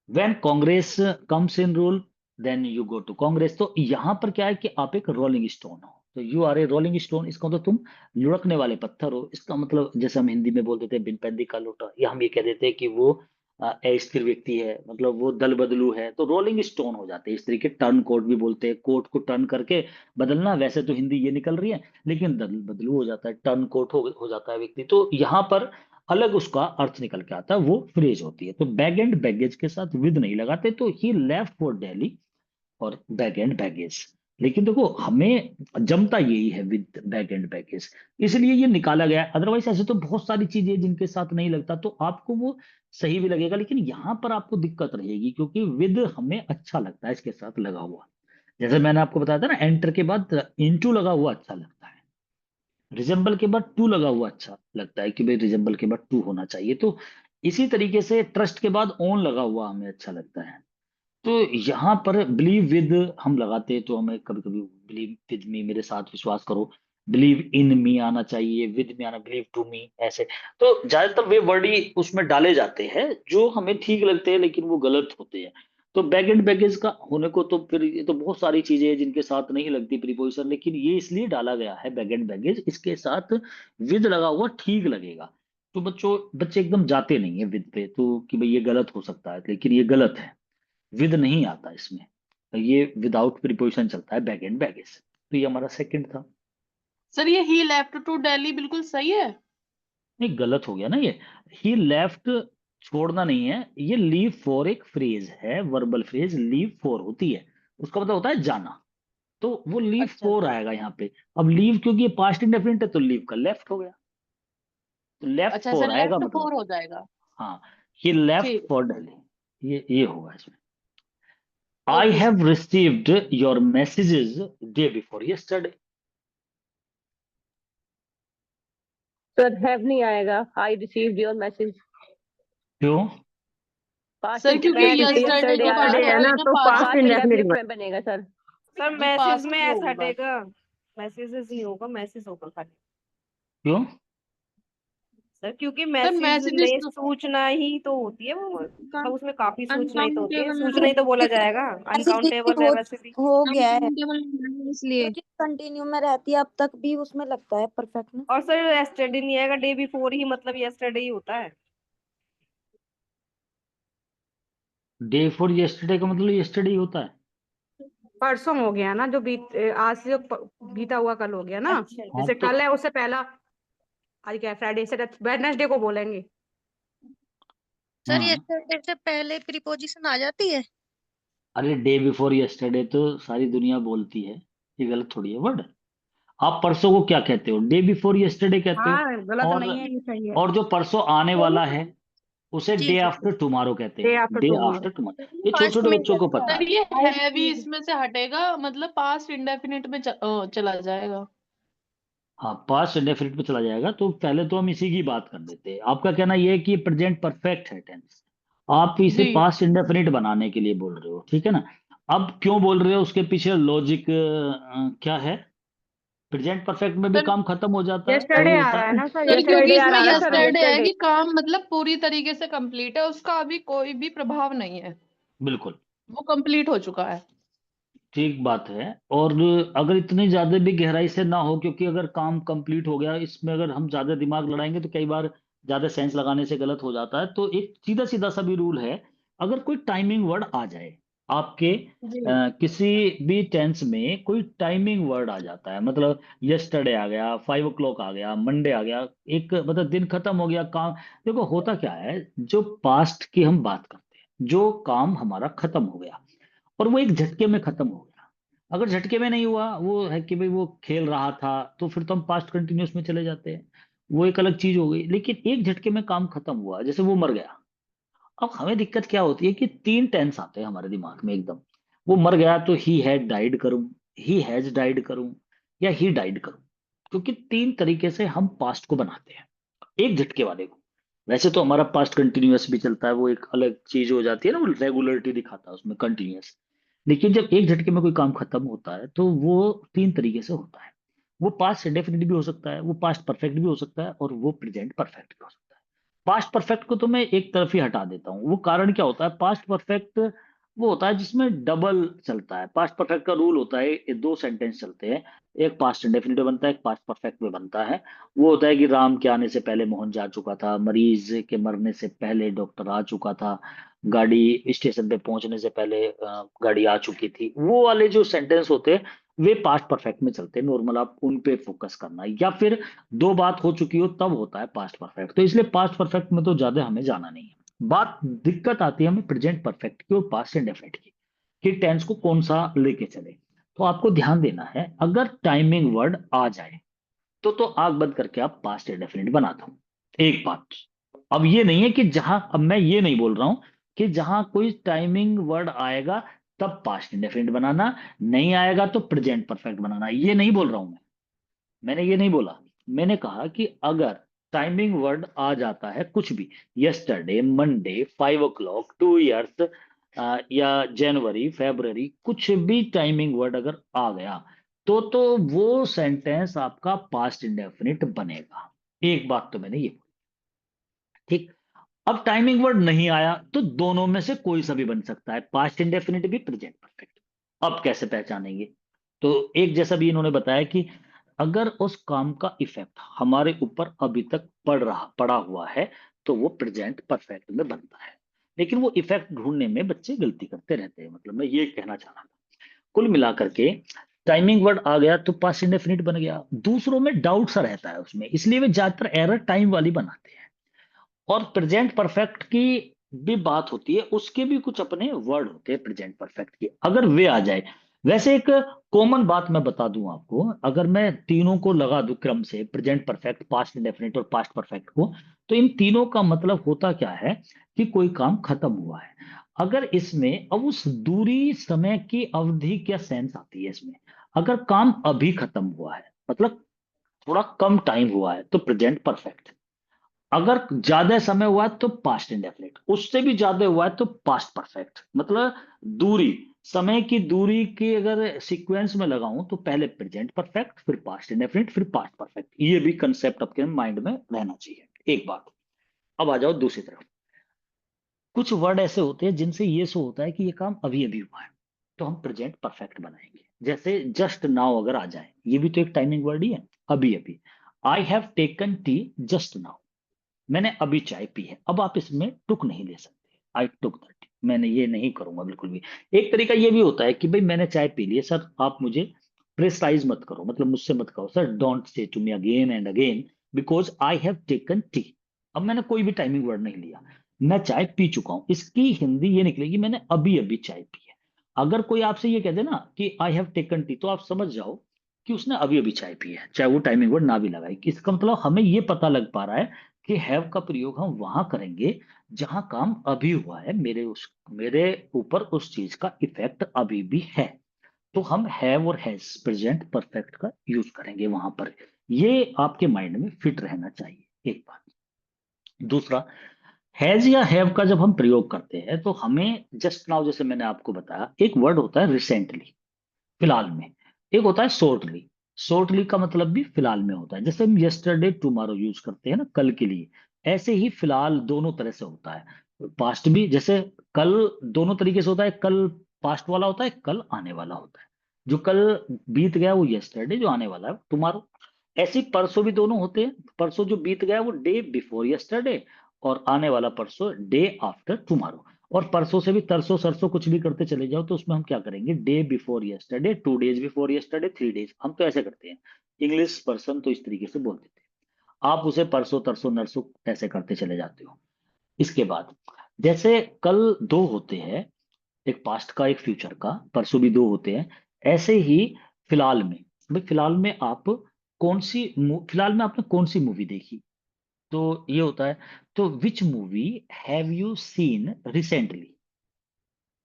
When Congress comes in rule, then you go to Congress. तो यहाँ पर क्या है कि आप एक rolling stone हो, तो you are a rolling stone, इसका मतलब तुम लुढ़कने वाले पत्थर हो। इसका मतलब जैसे हम हिंदी में बोल देते हैं बिन पैंदी का लोटा, या हम ये कह देते हैं कि वो अस्थिर व्यक्ति है, मतलब वो दल बदलू है, तो रोलिंग स्टोन हो जाते हैं। इस तरीके टर्न कोट भी बोलते हैं, कोट को टर्न करके बदलना, वैसे तो हिंदी ये निकल रही है, लेकिन दल बदलू हो जाता है, टर्न कोट हो जाता है व्यक्ति। तो यहाँ पर अलग उसका अर्थ निकल के आता है, वो फ्रेज होती है। तो बैग एंड बैगेज के साथ विद नहीं लगाते, तो ही लेफ्ट फॉर दिल्ली और बैग एंड बैगेज, लेकिन देखो हमें जमता यही है विद बैक एंड बैगेज, इसलिए ये निकाला गया है। अदरवाइज ऐसे तो बहुत सारी चीजें जिनके साथ नहीं लगता तो आपको वो सही भी लगेगा, लेकिन यहाँ पर आपको दिक्कत रहेगी क्योंकि विद हमें अच्छा लगता है इसके साथ लगा हुआ। जैसे मैंने आपको बताया था ना, एंटर के बाद इनटू लगा हुआ अच्छा लगता है, रिजेंबल के बाद टू लगा हुआ अच्छा लगता है कि भाई रिजेंबल के बाद टू होना चाहिए। तो इसी तरीके से ट्रस्ट के बाद ओन लगा हुआ हमें अच्छा लगता है। तो यहाँ पर बिलीव विद हम लगाते हैं तो हमें कभी कभी बिलीव विद मी, मेरे साथ विश्वास करो, बिलीव इन मी आना चाहिए, विद मी आना, बिलीव टू मी, ऐसे। तो ज्यादातर वे वर्ड ही उसमें डाले जाते हैं जो हमें ठीक लगते हैं लेकिन वो गलत होते हैं। तो बैक एंड बैगेज का होने को तो फिर ये तो बहुत सारी चीजें हैं जिनके साथ नहीं लगती प्रीपोजिशन, लेकिन ये इसलिए डाला गया है बैक एंड बैगेज, इसके साथ विद लगा हुआ ठीक लगेगा। तो बच्चे एकदम जाते नहीं है विद पे, तो कि भाई ये गलत हो सकता है, लेकिन ये गलत है, विद नहीं आता इसमें, ये विदाउट प्रीपोजिशन चलता है बैक एंड बैगेज। तो ये हमारा सेकंड था। सर ये ही लेफ्ट टू दिल्ली बिल्कुल सही है। नहीं, गलत हो गया ना ये। ही लेफ्ट छोड़ना नहीं है, ये लीव फॉर एक फ्रेज है, वर्बल फ्रेज लीव फॉर होती है, उसका मतलब होता है जाना। तो वो लीव अच्छा फॉर आएगा यहाँ पे। अब लीव क्योंकि ये पास्ट इंडेफिनिट है तो लीव का लेफ्ट हो गया, तो लेफ्ट अच्छा सर, फॉर आएगा लेफ्ट मतलब। फोर हो जाएगा। हाँ, ही लेफ्ट ठीक। फॉर दिल्ली, ये होगा इसमें। I okay sir. Have received your messages day before yesterday. Sir have नहीं आएगा, आई रिसीव्ड योर मैसेज। क्यों? पास्ट सर क्योंकि यस्टरडे यस्टरडे के आ बाद रहा है ना, उसमें तो पास्ट पास्ट इंडेफिनिट में बनेगा सर। सर जी मैसेज पास्ट में में एस होगा। हटेगा, मैसेजेस नहीं होगा, मैसेज होगा खाली। क्यों? सर क्योंकि सर मैसेज मैसेजेस में तो सूचना ही तो होती है वो, मतलब उसमें काफी सूचना ही तो होती है, अनकाउंटेबल सूचना ही तो बोला जाएगा, ऐसे डिले अनकाउंटेबल है हो वैसे भी। हो गया है, अनकाउंटेबल इसलिए। क्योंकि कंटिन्यू में रहती है अब तक भी, उसमें लगता है परफेक्ट ना। और सर यस्टरडे नहीं आएगा, डे बिफोर ही मतलब यस्टरडे ही होता है। डे फॉर यस्टरडे का मतलब यस्टरडे ही होता है। परसों हो गया ना, जो आज से जो बीता हुआ कल हो गया ना। अच्छा हाँ जैसे तो कल है उससे पहला, आज क्या है, फ्राइडे से वेडनेसडे को बोलेंगे। सर हाँ, यस्टरडे से पहले प्रीपोजिशन आ जाती है। अरे डे बिफोर यस्टरडे तो सारी दुनिया बोलती है, ये गलत थोड़ी है वर्ड। आप परसों को क्या कहते हो? डे बिफोर यस्टरडे कहते हो। हाँ गलत और नहीं है, ये सही है। और जो परसों आने वाला है उसे जी डे जी जी। आफ्टर टुमारो कहते डे हैं, after day tomorrow. After tomorrow, ये छोटे पास्ट छोटे में बच्चों को चलता पता सर है। ये है भी इसमें से हटेगा, मतलब पास्ट इंडेफिनिट में चला जाएगा। हाँ, पास्ट इंडेफिनिट पे चला जाएगा, तो पहले तो हम इसी की बात कर लेते हैं। आपका कहना ये है कि प्रेजेंट परफेक्ट है टेंस, आप इसे जी पास्ट इंडेफिनिट बनाने के लिए बोल रहे हो, ठीक है ना? अब क्यों बोल रहे हो उसके पीछे लॉजिक क्या है? प्रेजेंट परफेक्ट में भी सर। काम खत्म हो जाता है, यस्टरडे वो आ होता रहा है है। ना सर, सर क्योंकि यस्टरडे आ इसमें रहा है ना सर, यस्टरडे है यस्टरडे। कि काम मतलब पूरी तरीके से कंप्लीट है, उसका अभी कोई भी प्रभाव नहीं है, बिल्कुल वो कंप्लीट हो चुका है। ठीक बात है। और अगर इतनी ज्यादा भी गहराई से ना हो, क्योंकि अगर काम कंप्लीट हो गया, इसमें अगर हम ज्यादा दिमाग लड़ाएंगे तो कई बार ज्यादा सेंस लगाने से गलत हो जाता है। तो एक सीधा सीधा सा भी रूल है, अगर कोई टाइमिंग वर्ड आ जाए आपके जी किसी भी टेंस में, कोई टाइमिंग वर्ड आ जाता है, मतलब यस्टरडे आ गया, 5 o'clock आ गया, मंडे आ गया, एक मतलब दिन खत्म हो गया, काम। देखो होता क्या है, जो पास्ट की हम बात करते हैं, जो काम हमारा खत्म हो गया और वो एक झटके में खत्म हो गया। अगर झटके में नहीं हुआ, वो है कि भाई वो खेल रहा था, तो फिर तो हम पास्ट कंटिन्यूअस में चले जाते हैं, वो एक अलग चीज हो गई। लेकिन एक झटके में काम खत्म हुआ, जैसे वो मर गया। अब हमें दिक्कत क्या होती है कि तीन टेंस आते हैं हमारे दिमाग में एकदम। वो मर गया तो ही हैड डाइड करूं, ही हैज डाइड करूं, या ही डाइड करूं, क्योंकि तीन तरीके से हम पास्ट को बनाते हैं एक झटके वाले को। वैसे तो हमारा पास्ट कंटिन्यूअस भी चलता है, वो एक अलग चीज हो जाती है ना, वो रेगुलरिटी दिखाता है उसमें, कंटिन्यूअस। लेकिन जब एक झटके में कोई काम खत्म होता है तो वो तीन तरीके से होता है। वो पास्ट इंडेफिनिट भी हो सकता है, वो पास्ट परफेक्ट भी हो सकता है, और वो प्रेजेंट परफेक्ट भी हो सकता है। पास्ट परफेक्ट को तो मैं एक तरफ ही हटा देता हूँ। वो कारण क्या होता है, पास्ट परफेक्ट वो होता है जिसमें डबल चलता है। पास्ट परफेक्ट का रूल होता है, ये दो सेंटेंस चलते हैं, एक पास्ट इंडेफिनिट में बनता है, एक पास्ट परफेक्ट में बनता है। वो होता है कि राम के आने से पहले मोहन जा चुका था, मरीज के मरने से पहले डॉक्टर आ चुका था, गाड़ी स्टेशन पे पहुंचने से पहले गाड़ी आ चुकी थी। वो वाले जो सेंटेंस होते हैं वे पास्ट परफेक्ट में चलते हैं, नॉर्मल आप उन पे फोकस करना है। या फिर दो बात हो चुकी हो तब होता है पास्ट परफेक्ट, तो इसलिए पास्ट परफेक्ट में तो ज्यादा हमें जाना नहीं है। बात दिक्कत आती है हमें प्रेजेंट परफेक्ट की और पास्ट इंडेफिनिट की, कि टेंस को कौन सा लेके चले। तो आपको ध्यान देना है, अगर टाइमिंग वर्ड आ जाए तो आंख बंद करके आप पास्ट इंडेफिनिट बना दो। एक बात, अब ये नहीं है कि जहां, अब मैं ये नहीं बोल रहा हूं कि जहां कोई टाइमिंग वर्ड आएगा तब पास्ट इंडेफिनिट बनाना, नहीं आएगा तो प्रेजेंट परफेक्ट बनाना, ये नहीं बोल रहा हूं मैंने ये नहीं बोला। मैंने कहा कि अगर टाइमिंग वर्ड आ जाता है कुछ भी, यस्टरडे, मंडे, 5 o'clock, 2 years, या जनवरी, फरवरी, कुछ भी टाइमिंग वर्ड अगर आ गया तो वो सेंटेंस आपका पास्ट इंडेफिनिट बनेगा। एक बात तो मैंने ये बोली, ठीक। अब टाइमिंग वर्ड नहीं आया तो दोनों में से कोई सा भी बन सकता है, पास्ट इंडेफिनिट भी, प्रेजेंट परफेक्ट। अब कैसे पहचानेंगे? तो एक जैसा भी इन्होंने बताया कि अगर उस काम का इफेक्ट हमारे ऊपर अभी तक पड़ा हुआ है तो वो प्रेजेंट परफेक्ट में बनता है। लेकिन वो इफेक्ट ढूंढने में बच्चे गलती करते रहते हैं, मतलब मैं ये कहना चाह रहा था। कुल मिलाकर के टाइमिंग वर्ड आ गया तो पास्ट इंडेफिनिट बन गया, दूसरों में डाउट सा रहता है उसमें, इसलिए वे ज्यादातर एरर टाइम वाली बनाते हैं। और प्रेजेंट परफेक्ट की भी बात होती है, उसके भी कुछ अपने वर्ड होते हैं प्रेजेंट परफेक्ट के, अगर वे आ जाए। वैसे एक कॉमन बात मैं बता दूं आपको, अगर मैं तीनों को लगा दूं क्रम से, प्रेजेंट परफेक्ट, पास्ट इंडेफिनिट और पास्ट परफेक्ट को, तो इन तीनों का मतलब होता क्या है कि कोई काम खत्म हुआ है। अगर इसमें अब उस दूरी समय की अवधि क्या सेंस आती है इसमें, अगर काम अभी खत्म हुआ है मतलब थोड़ा कम टाइम हुआ है तो प्रेजेंट परफेक्ट, अगर ज्यादा समय हुआ है तो पास्ट इंडेफिनिट, उससे भी ज्यादा हुआ है तो पास्ट परफेक्ट। मतलब दूरी, समय की दूरी की अगर सीक्वेंस में लगाऊं तो पहले प्रेजेंट परफेक्ट, फिर पास्ट इंडेफिनिट, फिर पास्ट परफेक्ट, ये भी कंसेप्ट आपके माइंड में रहना चाहिए। एक बात। अब आ जाओ दूसरी तरफ, कुछ वर्ड ऐसे होते हैं जिनसे ये सो होता है कि ये काम अभी अभी हुआ है, तो हम प्रेजेंट परफेक्ट बनाएंगे। जैसे जस्ट नाउ अगर आ जाए, ये भी तो एक टाइमिंग वर्ड ही है, अभी अभी। आई have taken T just now, मैंने अभी चाय पी है। अब आप इसमें टुक नहीं ले सकते, आई टुक द टी, मैंने ये नहीं करूंगा बिल्कुल भी। एक तरीका ये भी होता है कि भाई मैंने चाय पी ली है सर, आप मुझे प्रिसाइज मत करो, मतलब मुझसे मत कहो sir, don't say to me again and again because I have taken tea. अब मैंने कोई भी टाइमिंग वर्ड नहीं लिया, मैं चाय पी चुका हूं, इसकी हिंदी ये निकलेगी मैंने अभी अभी चाय पी है। अगर कोई आपसे ये कह दे ना कि आई हैव टेकन टी, तो आप समझ जाओ कि उसने अभी अभी चाय पी है, चाहे वो टाइमिंग वर्ड ना भी लगाए। इसका मतलब हमें ये पता लग पा रहा है कि हैव का प्रयोग हम वहां करेंगे जहां काम अभी हुआ है, मेरे ऊपर उस चीज का इफेक्ट अभी भी है, तो हम हैव और हैज प्रेजेंट परफेक्ट का यूज करेंगे वहां पर। ये आपके माइंड में फिट रहना चाहिए, एक बात। दूसरा, हैज या हैव का जब हम प्रयोग करते हैं तो हमें जस्ट नाउ, जैसे मैंने आपको बताया, एक वर्ड होता है रिसेंटली, फिलहाल में, एक होता है शॉर्टली। शॉर्टली का मतलब भी फिलहाल में होता है, जैसे हम यस्टरडे टुमारो यूज करते हैं ना कल के लिए, ऐसे ही फिलहाल दोनों तरह से होता है। पास्ट भी, जैसे कल दोनों तरीके से होता है, कल पास्ट वाला होता है, कल आने वाला होता है। जो कल बीत गया वो यस्टरडे, जो आने वाला है टुमारो। ऐसे ही परसों भी दोनों होते हैं, परसों जो बीत गया वो डे बिफोर यस्टरडे, और आने वाला परसों डे आफ्टर टुमारो। और परसों से भी तरसों सरसों कुछ भी करते चले जाओ तो उसमें हम क्या करेंगे, day before yesterday, 2 days before yesterday, 3 days, हम तो ऐसे करते हैं। इंग्लिश पर्सन तो इस तरीके से बोल देते हैं, आप उसे परसों तरसों नरसों ऐसे करते चले जाते हो। इसके बाद, जैसे कल दो होते हैं, एक पास्ट का एक फ्यूचर का, परसों भी दो होते हैं, ऐसे ही फिलहाल में, भाई फिलहाल में आप फिलहाल में आपने कौन सी मूवी देखी, तो ये होता है, तो which movie have you seen recently.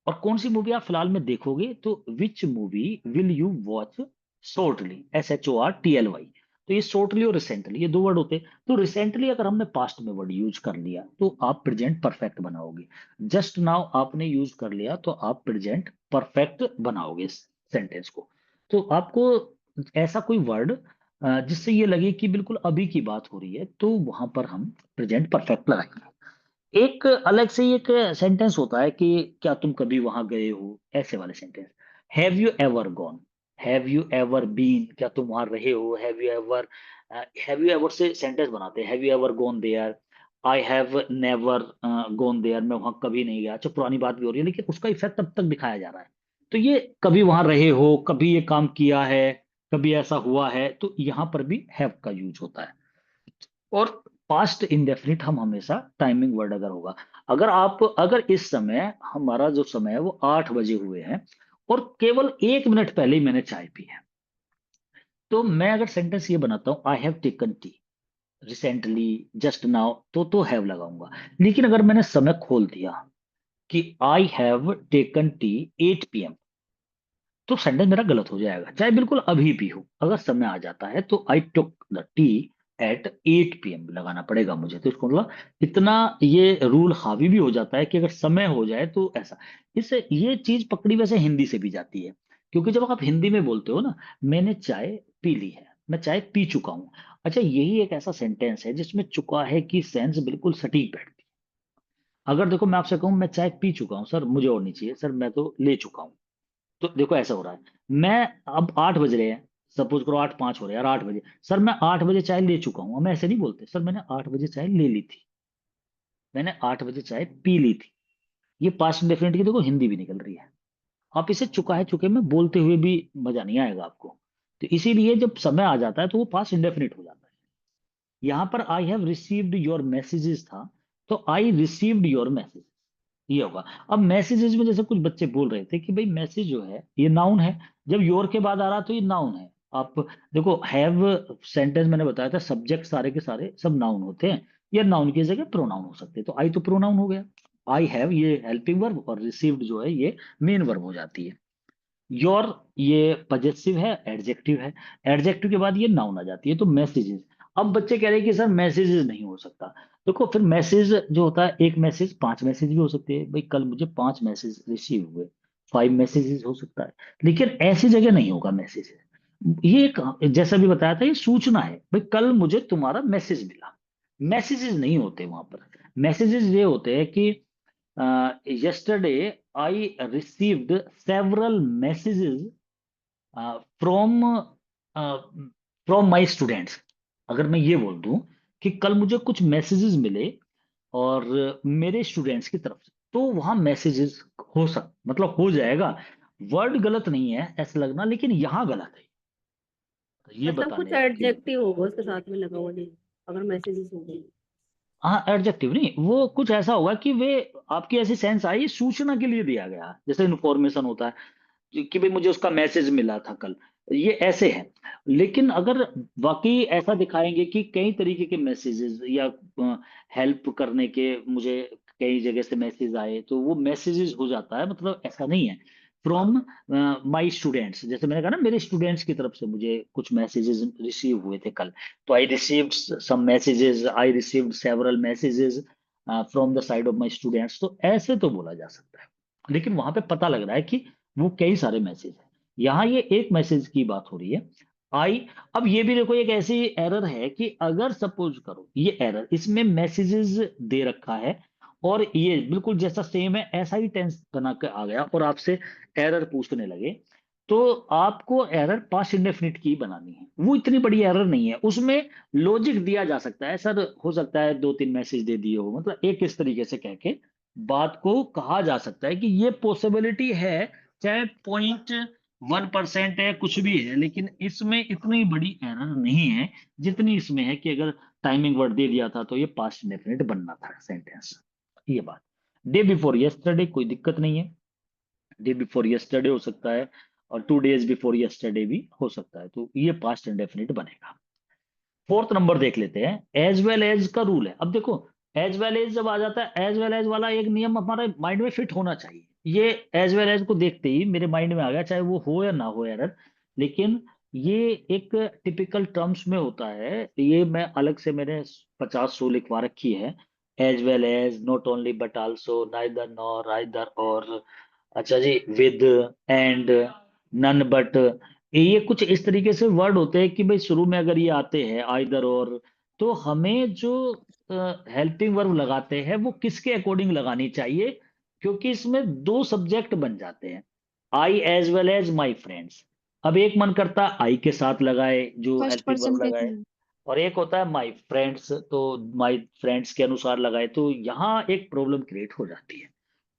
और कौन सी मूवी आप फिलहाल में देखोगे, तो which movie will you watch shortly, SHORTLY। तो ये शॉर्टली और रिसेंटली, ये दो वर्ड होते हैं। तो रिसेंटली अगर हमने पास्ट में वर्ड यूज कर लिया तो आप प्रेजेंट परफेक्ट बनाओगे। जस्ट नाउ आपने यूज कर लिया तो आप प्रेजेंट परफेक्ट बनाओगे इस सेंटेंस को। तो आपको ऐसा कोई वर्ड जिससे ये लगे कि बिल्कुल अभी की बात हो रही है, तो वहां पर हम प्रेजेंट परफेक्ट लगाएंगे। एक अलग से ही एक सेंटेंस होता है कि क्या तुम कभी वहां गए हो, ऐसे वाले sentence. Have you ever gone, have you ever been, क्या तुम वहां रहे हो, हैव यू एवर से सेंटेंस बनाते हैं, have you ever gone there, I have never gone there, मैं वहां कभी नहीं गया। अच्छा, पुरानी बात भी हो रही है लेकिन उसका इफेक्ट अब तक दिखाया जा रहा है। तो ये कभी वहां रहे हो, कभी ये काम किया है, कभी ऐसा हुआ है, तो यहां पर भी हैव का यूज होता है। और पास्ट इंडेफिनिट हम हमेशा टाइमिंग वर्ड अगर होगा, अगर इस समय हमारा जो समय है वो 8 बजे हुए हैं और केवल 1 मिनट पहले ही मैंने चाय पी है। तो मैं अगर सेंटेंस ये बनाता हूँ, आई have taken T recently, just now, तो हैव लगाऊंगा। लेकिन अगर मैंने समय खोल दिया कि आई हैव टेकन टी 8 PM, तो सेंटेंस मेरा गलत हो जाएगा, चाहे बिल्कुल अभी भी हो। अगर समय आ जाता है तो I took the tea at 8 PM लगाना पड़ेगा मुझे। तो इसको मतलब इतना ये रूल हावी भी हो जाता है कि अगर समय हो जाए तो ऐसा। इससे ये चीज पकड़ी वैसे हिंदी से भी जाती है, क्योंकि जब आप हिंदी में बोलते हो ना, मैंने चाय पी ली है, मैं चाय पी चुका हूं। अच्छा, यही एक ऐसा सेंटेंस है जिसमें चुका है की सेंस बिल्कुल सटीक बैठती है। अगर देखो मैं आपसे कहूं मैं चाय पी चुका हूं सर, मुझे और नहीं चाहिए सर, मैं तो ले चुका हूं, तो देखो ऐसा हो रहा है। मैं अब 8 बज रहे हैं, सपोज करो 8:05 हो रहे हैं, यार 8 बजे, सर मैं 8 बजे चाय ले चुका हूं। हम ऐसे नहीं बोलते सर मैंने 8 बजे चाय ले ली थी, मैंने 8 बजे चाय पी ली थी। ये पास्ट इंडेफिनिट की देखो हिंदी भी निकल रही है। आप इसे चुका है चुके में बोलते हुए भी मजा नहीं आएगा आपको। तो इसीलिए जब समय आ जाता है तो वो पास्ट इंडेफिनिट हो जाता है। यहां पर I have received your messages था, तो आई रिसीव्ड योर मैसेज, ये होगा। अब मैसेजेस में जैसे कुछ बच्चे बोल रहे थे कि भाई मैसेज जो है ये नाउन है, जब योर के बाद आ रहा तो ये नाउन है। आप देखो हैव सेंटेंस मैंने बताया था, सब्जेक्ट सारे के सारे सब नाउन होते हैं, या नाउन की जगह प्रोनाउन हो सकते हैं। तो आई तो प्रोनाउन हो गया, आई हैव ये हेल्पिंग वर्ब, और रिसीव्ड जो है ये मेन वर्ब हो जाती है। योर ये पजेसिव है, एडजेक्टिव है, एडजेक्टिव के बाद ये नाउन आ जाती है। तो मैसेजेस, अब बच्चे कह रहे हैं कि सर मैसेजेस नहीं हो सकता। देखो फिर मैसेज जो होता है, एक मैसेज 5 मैसेज भी हो सकते हैं, भाई कल मुझे 5 मैसेज रिसीव हुए, 5 मैसेजेस हो सकता है। लेकिन ऐसी जगह नहीं होगा मैसेज, ये एक जैसा भी बताया था ये सूचना है, भाई कल मुझे तुम्हारा मैसेज मिला। मैसेजेस नहीं होते वहां पर। मैसेजेस ये होते हैं कि yesterday I received several messages from from my students। अगर मैं ये बोल दूं कि कल मुझे कुछ मैसेजेस मिले और मेरे स्टूडेंट्स की तरफ से, तो वहां मैसेजेस हो सक मतलब हो जाएगा। वर्ड गलत नहीं है ऐसा लगना, लेकिन यहाँ गलत है। तो ये मतलब कुछ बताने की। एडजेक्टिव होगा उसके साथ में लगा हुआ नहीं, अगर मैसेजेस हो गए। हाँ, एडजेक्टिव नहीं, वो कुछ ऐसा होगा कि वे आपकी ऐसी सेंस आई, सूचना के लिए दिया गया, जैसे इन्फॉर्मेशन होता है कि भाई मुझे उसका मैसेज मिला था कल, ये ऐसे है। लेकिन अगर वाकई ऐसा दिखाएंगे कि कई तरीके के मैसेजेस या हेल्प करने के मुझे कई जगह से मैसेज आए, तो वो मैसेजेस हो जाता है, मतलब ऐसा नहीं है। फ्रॉम माय स्टूडेंट्स, जैसे मैंने कहा ना मेरे स्टूडेंट्स की तरफ से मुझे कुछ मैसेजेस रिसीव हुए थे कल, तो I received some messages, I received several messages from the side of my students. तो ऐसे तो बोला जा सकता है, लेकिन वहां पे पता लग रहा है कि वो कई सारे मैसेज है। यहाँ ये एक मैसेज की बात हो रही है, आई। अब ये भी देखो एक ऐसी एरर है कि अगर सपोज करो ये एरर, इसमें मैसेजेस दे रखा है और ये बिल्कुल जैसा सेम है ऐसा ही टेंस बना के आ गया और आपसे एरर पूछने लगे, तो आपको एरर पास्ट इंडेफिनिट की बनानी है। वो इतनी बड़ी एरर नहीं है, उसमें लॉजिक दिया जा सकता है, सर हो सकता है 2-3 मैसेज दे दिए हो, मतलब एक इस तरीके से कह के बात को कहा जा सकता है कि ये पॉसिबिलिटी है, चाहे 0.1% है कुछ भी है, लेकिन इसमें इतनी बड़ी एरर नहीं है जितनी इसमें है कि अगर टाइमिंग वर्ड दे दिया था तो ये पास्ट इंडेफिनिट बनना था सेंटेंस। ये बात, डे बिफोर यस्टरडे कोई दिक्कत नहीं है, डे बिफोर यस्टरडे हो सकता है, और 2 days बिफोर यस्टरडे भी हो सकता है, तो ये पास्ट इंडेफिनिट बनेगा। फोर्थ नंबर देख लेते हैं, एज वेल एज का रूल है। अब देखो एज वेल एज जब आ जाता है, एज वेल एज वाला एक नियम हमारे माइंड में फिट होना चाहिए। ये एज वेल एज को देखते ही मेरे माइंड में आ गया, चाहे वो हो या ना हो एरर, लेकिन ये एक टिपिकल टर्म्स में होता है, ये मैं अलग से मैंने 50 लिखवा रखी है। As well as, not only but also, neither nor, either or, अच्छा जी, विद, एंड, नन बट, ये कुछ इस तरीके से वर्ड होते हैं कि भाई शुरू में अगर ये आते हैं आइदर और, तो हमें जो हेल्पिंग वर्ब लगाते हैं वो किसके अकॉर्डिंग लगानी चाहिए, क्योंकि इसमें 2 सब्जेक्ट बन जाते हैं, I as well as my friends. अब एक मन करता आई के साथ लगाए जो फर्स्ट हेल्पिंग पर्सन वर्ब पे लगाए, और एक होता है माई फ्रेंड्स, तो माई फ्रेंड्स के अनुसार लगाए, तो यहाँ एक प्रॉब्लम क्रिएट हो जाती है।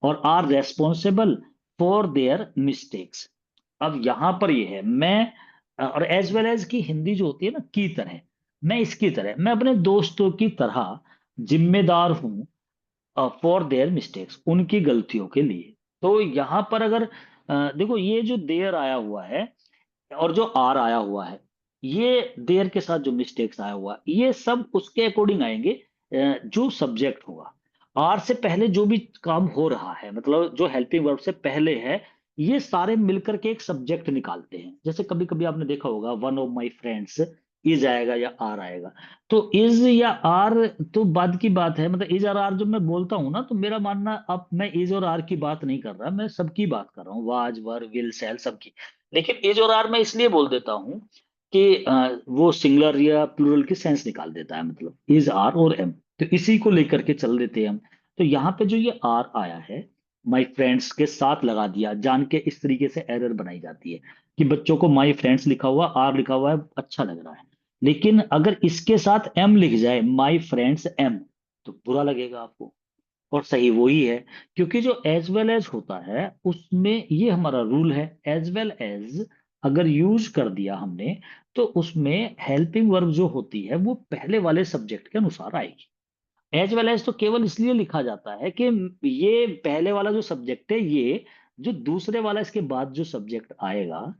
और are responsible for their mistakes. अब यहां पर ये है मैं, और एज वेल एज की हिंदी जो होती है ना की तरह, मैं इसकी तरह, मैं अपने दोस्तों की तरह जिम्मेदार हूं फॉर देयर मिस्टेक्स, उनकी गलतियों के लिए। तो यहां पर अगर देखो ये जो देयर आया हुआ है और जो आर आया हुआ है, ये देयर के साथ जो मिस्टेक्स आया हुआ है, ये सब उसके अकॉर्डिंग आएंगे जो सब्जेक्ट होगा। आर से पहले जो भी काम हो रहा है, मतलब जो हेल्पिंग वर्ब से पहले है, ये सारे मिलकर के एक सब्जेक्ट निकालते हैं। जैसे कभी कभी आपने देखा होगा one of my friends, is आएगा या आर आएगा। तो इज या आर तो बाद की बात है, मतलब इज और आर जब मैं बोलता हूं ना, तो मेरा मानना, अब मैं इज और आर की बात नहीं कर रहा, मैं सबकी बात कर रहा हूँ, वाज वर विल शैल सबकी। लेकिन इज और आर मैं इसलिए बोल देता हूँ कि वो सिंगुलर या प्लूरल की सेंस निकाल देता है, मतलब इज आर और एम, तो इसी को लेकर के चल देते हैं हम। तो यहाँ पे जो ये आर आया है, माई फ्रेंड्स के साथ लगा दिया जान के, इस तरीके से एरर बनाई जाती है कि बच्चों को माई फ्रेंड्स लिखा हुआ, आर लिखा हुआ है, अच्छा लग रहा है। लेकिन अगर इसके साथ एम लिख जाए, माई फ्रेंड्स एम, तो बुरा लगेगा आपको। और सही वही है, क्योंकि जो एज वेल एज होता है उसमें ये हमारा रूल है, एज वेल एज अगर यूज कर दिया हमने, तो उसमें हेल्पिंग वर्ब जो होती है वो पहले वाले सब्जेक्ट के अनुसार आएगी। एज वेल एज तो केवल इसलिए लिखा जाता है कि ये पहले वाला जो सब्जेक्ट है, ये जो दूसरे वाला इसके बाद जो सब्जेक्ट आएगा,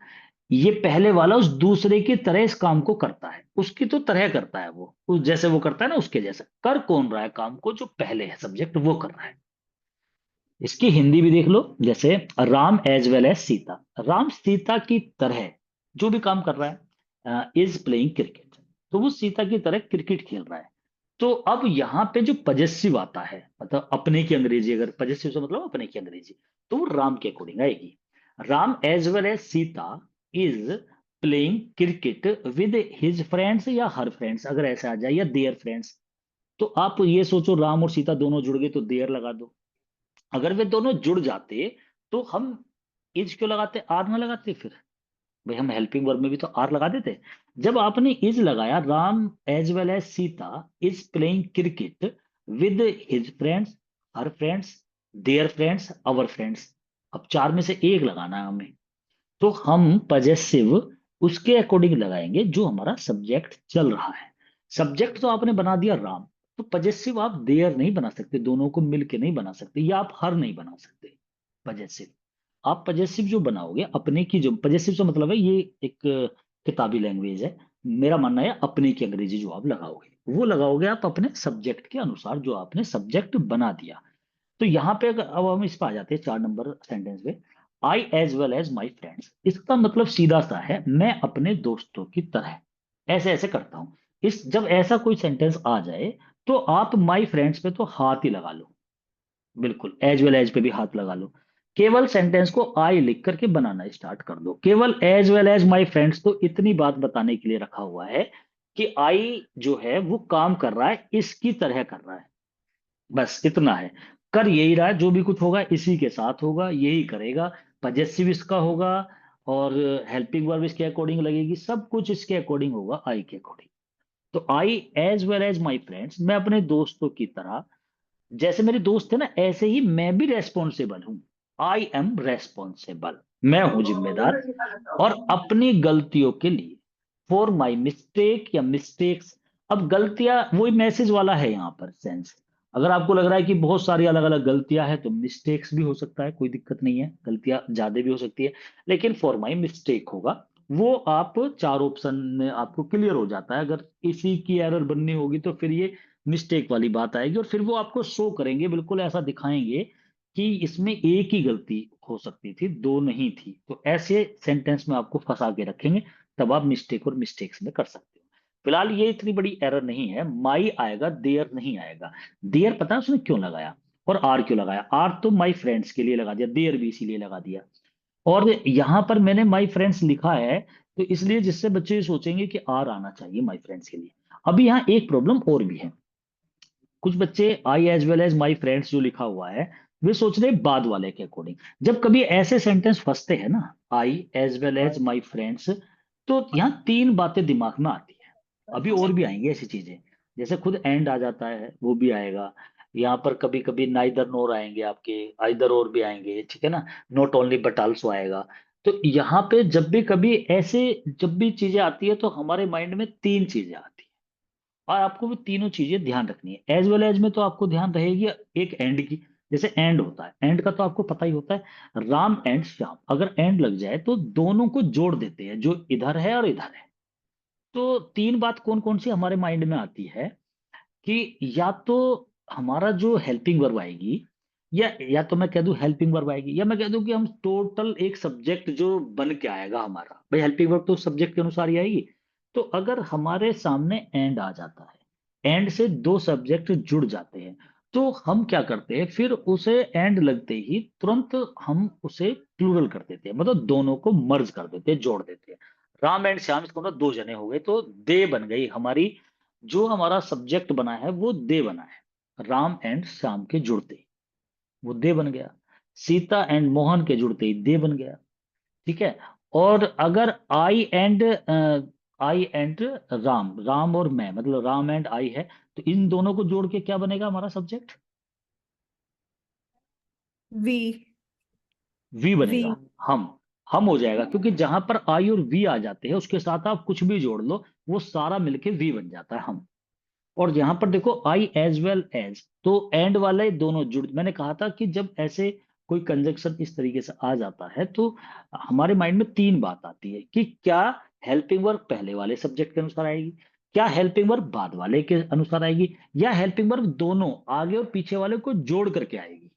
ये पहले वाला उस दूसरे की तरह इस काम को करता है, उसकी तो तरह करता है, वो उस जैसे वो करता है ना, उसके जैसा कर कौन रहा है काम को, जो पहले है सब्जेक्ट वो कर रहा है। इसकी हिंदी भी देख लो, जैसे Ram as well as Sita, Ram Sita की तरह जो भी काम कर रहा है, इज प्लेइंग क्रिकेट, तो वो सीता की तरह क्रिकेट खेल रहा है। तो अब यहाँ पे जो पजेसिव आता है, मतलब अपने की अंग्रेजी, अगर पजेसिव से मतलब अपने की अंग्रेजी, तो वो राम के अकॉर्डिंग आएगी। Ram as well as Sita is playing cricket with his friends या हर फ्रेंड्स, अगर ऐसा आ जाए, या देयर फ्रेंड्स। तो आप ये सोचो, राम और सीता दोनों जुड़ गए तो देयर लगा दो। अगर वे दोनों जुड़ जाते तो हम इज क्यों लगाते, आर ना लगाते फिर? भाई हम हेल्पिंग वर्ब में भी तो आर लगा देते। जब आपने इज लगाया, Ram as well as Sita is playing cricket with his friends, her friends, their friends, our friends, अब चार में से एक लगाना है हमें। तो हम पजेसिव उसके अकॉर्डिंग लगाएंगे जो हमारा सब्जेक्ट चल रहा है। सब्जेक्ट तो आपने बना दिया राम, तो पजेसिव आप देयर नहीं बना सकते, दोनों को मिलके नहीं बना सकते, या आप हर नहीं बना सकते पजेसिव। आप पजेसिव जो बनाओगे अपने की, जो पजेसिव से मतलब है, ये एक किताबी लैंग्वेज है, मेरा मानना है अपने की अंग्रेजी जो आप लगाओगे वो लगाओगे आप अपने सब्जेक्ट के अनुसार, जो आपने सब्जेक्ट बना दिया। तो यहाँ पे अब हम इस पर आ जाते हैं 4 नंबर सेंटेंस पे। I as well as my friends, इसका मतलब सीधा सा है, मैं अपने दोस्तों की तरह ऐसे ऐसे करता हूं। इस जब ऐसा कोई सेंटेंस आ जाए, तो आप माई फ्रेंड्स पे तो हाथ ही लगा लो, बिल्कुल एज वेल एज पे भी हाथ लगा लो। केवल सेंटेंस को आई लिख करके बनाना स्टार्ट कर दो। केवल as well as my friends तो इतनी बात बताने के लिए रखा हुआ है कि आई जो है वो काम कर रहा है, इसकी तरह कर रहा है, बस इतना है। कर यही रहा है, जो भी कुछ होगा इसी के साथ होगा, यही करेगा। पजेसिव इसका होगा, और हेल्पिंग वर्ब इसके अकॉर्डिंग लगेगी, सब कुछ इसके अकॉर्डिंग होगा, आई के अकॉर्डिंग। तो I as well as my friends, मैं अपने दोस्तों की तरह, जैसे मेरे दोस्त है ना, ऐसे ही मैं भी रेस्पॉन्सिबल हूं। आई एम रेस्पॉन्सिबल, मैं हूं जिम्मेदार, और अपनी गलतियों के लिए, फॉर माई मिस्टेक या मिस्टेक्स। अब गलतियां वही मैसेज वाला है यहाँ पर सेंस। अगर आपको लग रहा है कि बहुत सारी अलग अलग गलतियां हैं, तो मिस्टेक्स भी हो सकता है, कोई दिक्कत नहीं है, गलतियां ज्यादा भी हो सकती है, लेकिन फॉर माई मिस्टेक होगा। वो आप चार ऑप्शन में आपको क्लियर हो जाता है। अगर इसी की एरर बननी होगी तो फिर ये मिस्टेक वाली बात आएगी, और फिर वो आपको शो करेंगे, बिल्कुल ऐसा दिखाएंगे कि इसमें एक ही गलती हो सकती थी, दो नहीं थी। तो ऐसे सेंटेंस में आपको फंसा के रखेंगे, तब आप मिस्टेक और मिस्टेक्स में कर सकते हो। फिलहाल ये इतनी बड़ी एरर नहीं है, माई आएगा, देयर नहीं आएगा। देयर पता है उसने क्यों लगाया, और आर क्यों लगाया? आर तो माई फ्रेंड्स के लिए लगा दिया, देयर भी इसीलिए लगा दिया। और यहां पर मैंने माई फ्रेंड्स लिखा है, तो इसलिए जिससे बच्चे ये सोचेंगे कि आर आना चाहिए माई फ्रेंड्स के लिए। अभी यहाँ एक प्रॉब्लम और भी है, कुछ बच्चे I as well as my friends जो लिखा हुआ है, वे सोच रहे हैं बाद वाले के अकॉर्डिंग। जब कभी ऐसे सेंटेंस फंसते हैं ना, I as well as my friends, तो यहाँ तीन बातें दिमाग में आती है। अभी और भी आएंगी ऐसी चीजें, जैसे खुद एंड आ जाता है वो भी आएगा। यहाँ पर कभी कभी नाइदर नोर आएंगे आपके, आइदर और भी आएंगे, ठीक है ना, नॉट ओनली बट आल्सो आएगा। तो यहाँ पे जब भी कभी ऐसे, जब भी चीजें आती है, तो हमारे माइंड में तीन चीजें आती है, और आपको वो तीनों चीजें ध्यान रखनी है। एज वेल एज में तो आपको ध्यान रहेगी एक एंड की, जैसे एंड होता है, एंड का तो आपको पता ही होता है, राम एंड श्याम, अगर एंड लग जाए तो दोनों को जोड़ देते हैं, जो इधर है और इधर है। तो तीन बात कौन कौन सी हमारे माइंड में आती है कि या तो हमारा जो हेल्पिंग वर्ब आएगी, या तो मैं कह दूं हेल्पिंग वर्ब आएगी, या मैं कह दूं कि हम टोटल एक सब्जेक्ट जो बन के आएगा हमारा, भाई हेल्पिंग वर्ब तो सब्जेक्ट के अनुसार ही आएगी। तो अगर हमारे सामने एंड आ जाता है, एंड से दो सब्जेक्ट जुड़ जाते हैं, तो हम क्या करते हैं, फिर उसे एंड लगते ही तुरंत हम उसे प्लूरल कर देते हैं, मतलब दोनों को मर्ज कर देते हैं, जोड़ देते हैं। राम एंड श्याम, इसको मतलब दो जने हो गए, तो दे बन गई हमारी, जो हमारा सब्जेक्ट बना है वो दे बना है, राम एंड श्याम के जुड़ते वो दे बन गया, सीता एंड मोहन के जुड़ते ही दे बन गया। ठीक है। और अगर आई एंड राम, राम और मैं, मतलब राम एंड आई है, तो इन दोनों को जोड़ के क्या बनेगा हमारा सब्जेक्ट? वी। We we. बनेगा। हम हो जाएगा, क्योंकि जहां पर आई और वी आ जाते हैं उसके साथ आप कुछ भी जोड़ लो, वो सारा मिलके वी बन जाता है हम। और यहां पर देखो आई एज वेल एज, तो एंड वाले दोनों जुड़, मैंने कहा था कि जब ऐसे कोई कंजक्शन इस तरीके से आ जाता है तो हमारे माइंड में तीन बात आती है कि क्या हेल्पिंग वर्ब पहले वाले सब्जेक्ट के अनुसार आएगी, क्या हेल्पिंग वर्ब बाद वाले के अनुसार आएगी, या हेल्पिंग वर्ब दोनों आगे और पीछे वाले को जोड़ करके आएगी।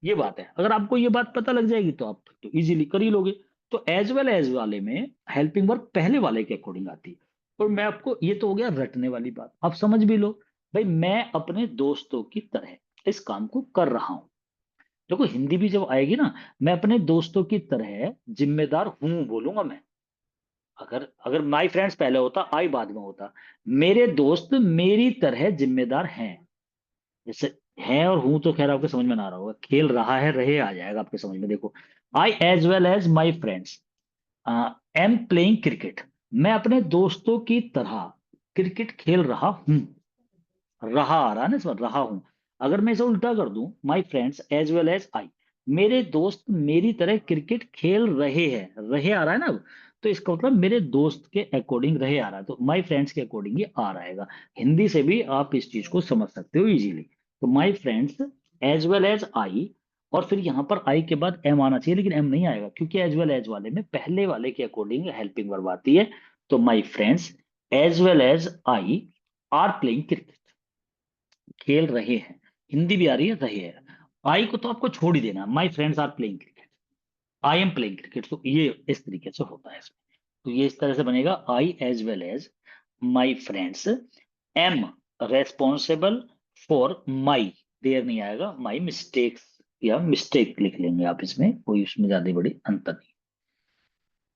ये बात है, अगर आपको ये बात पता लग जाएगी तो आप तो इजीली कर ही लोगे। तो एज वेल एज वाले में हेल्पिंग वर्ब पहले वाले के अकॉर्डिंग आती है। और मैं आपको, ये तो हो गया रटने वाली बात, आप समझ भी लो, भाई मैं अपने दोस्तों की तरह इस काम को कर रहा हूं। देखो हिंदी भी जब आएगी ना, मैं अपने दोस्तों की तरह जिम्मेदार हूं बोलूंगा मैं। अगर अगर माई फ्रेंड्स पहले होता, आई बाद में होता, मेरे दोस्त मेरी तरह जिम्मेदार हैं, जैसे है और हूं तो खैर आपके समझ में ना आ रहा होगा, खेल रहा है रहे आ जाएगा आपके समझ में। देखो, I as well as my friends am playing cricket, मैं अपने दोस्तों की तरह क्रिकेट खेल रहा हूं। रहा आ रहा है ना इस बार, रहा हूं। अगर मैं इसे उल्टा कर दूं, my friends as well as I, मेरे दोस्त मेरी तरह क्रिकेट खेल रहे हैं, रहे आ रहा है ना अब, तो इसका मतलब मेरे दोस्त के अकॉर्डिंग रहे आ रहा है, तो माई फ्रेंड्स के अकॉर्डिंग ये आ रहेगा। हिंदी से भी आप इस चीज को समझ सकते हो इजीली। तो my friends as well as I, और फिर यहां पर आई के बाद एम आना चाहिए, लेकिन एम नहीं आएगा क्योंकि एज वेल एज वाले में पहले वाले के अकॉर्डिंग हेल्पिंग वर्ब आती है। तो my friends as well as I are playing cricket, खेल रहे हैं, हिंदी भी आ रही है, रहे हैं। आई को तो आपको छोड़ ही देना, my friends are playing cricket, I am playing cricket, तो ये इस तरीके से होता है इसमें। तो ये इस तरह से बनेगा, I as well as my friends am responsible for my, their नहीं आएगा, माई मिस्टेक्स, या मिस्टेक लिख लेंगे आप, इसमें कोई उसमें ज्यादा बड़ी अंतर नहीं।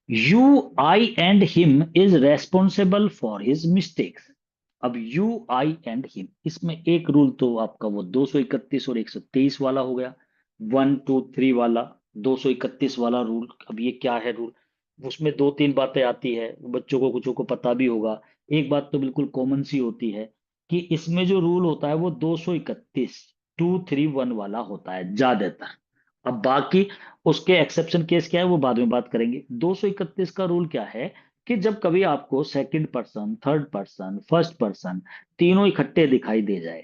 You I and him is responsible for his mistakes. अब यू आई एंड हिम, इसमें एक रूल तो आपका वो 231 और 123 वाला हो गया, 1 2 3 वाला, 231 वाला रूल। अब ये क्या है रूल, उसमें दो तीन बातें आती है, बच्चों को कुछ को पता भी होगा। एक बात तो बिल्कुल कॉमन सी होती है कि इसमें जो रूल होता है वो 231 2 3 1 वाला होता है ज्यादातर। अब बाकी उसके एक्सेप्शन केस क्या है वो बाद में बात करेंगे। 231 का रूल क्या है कि जब कभी आपको second person, third person, first person तीनों इकट्ठे दिखाई दे जाए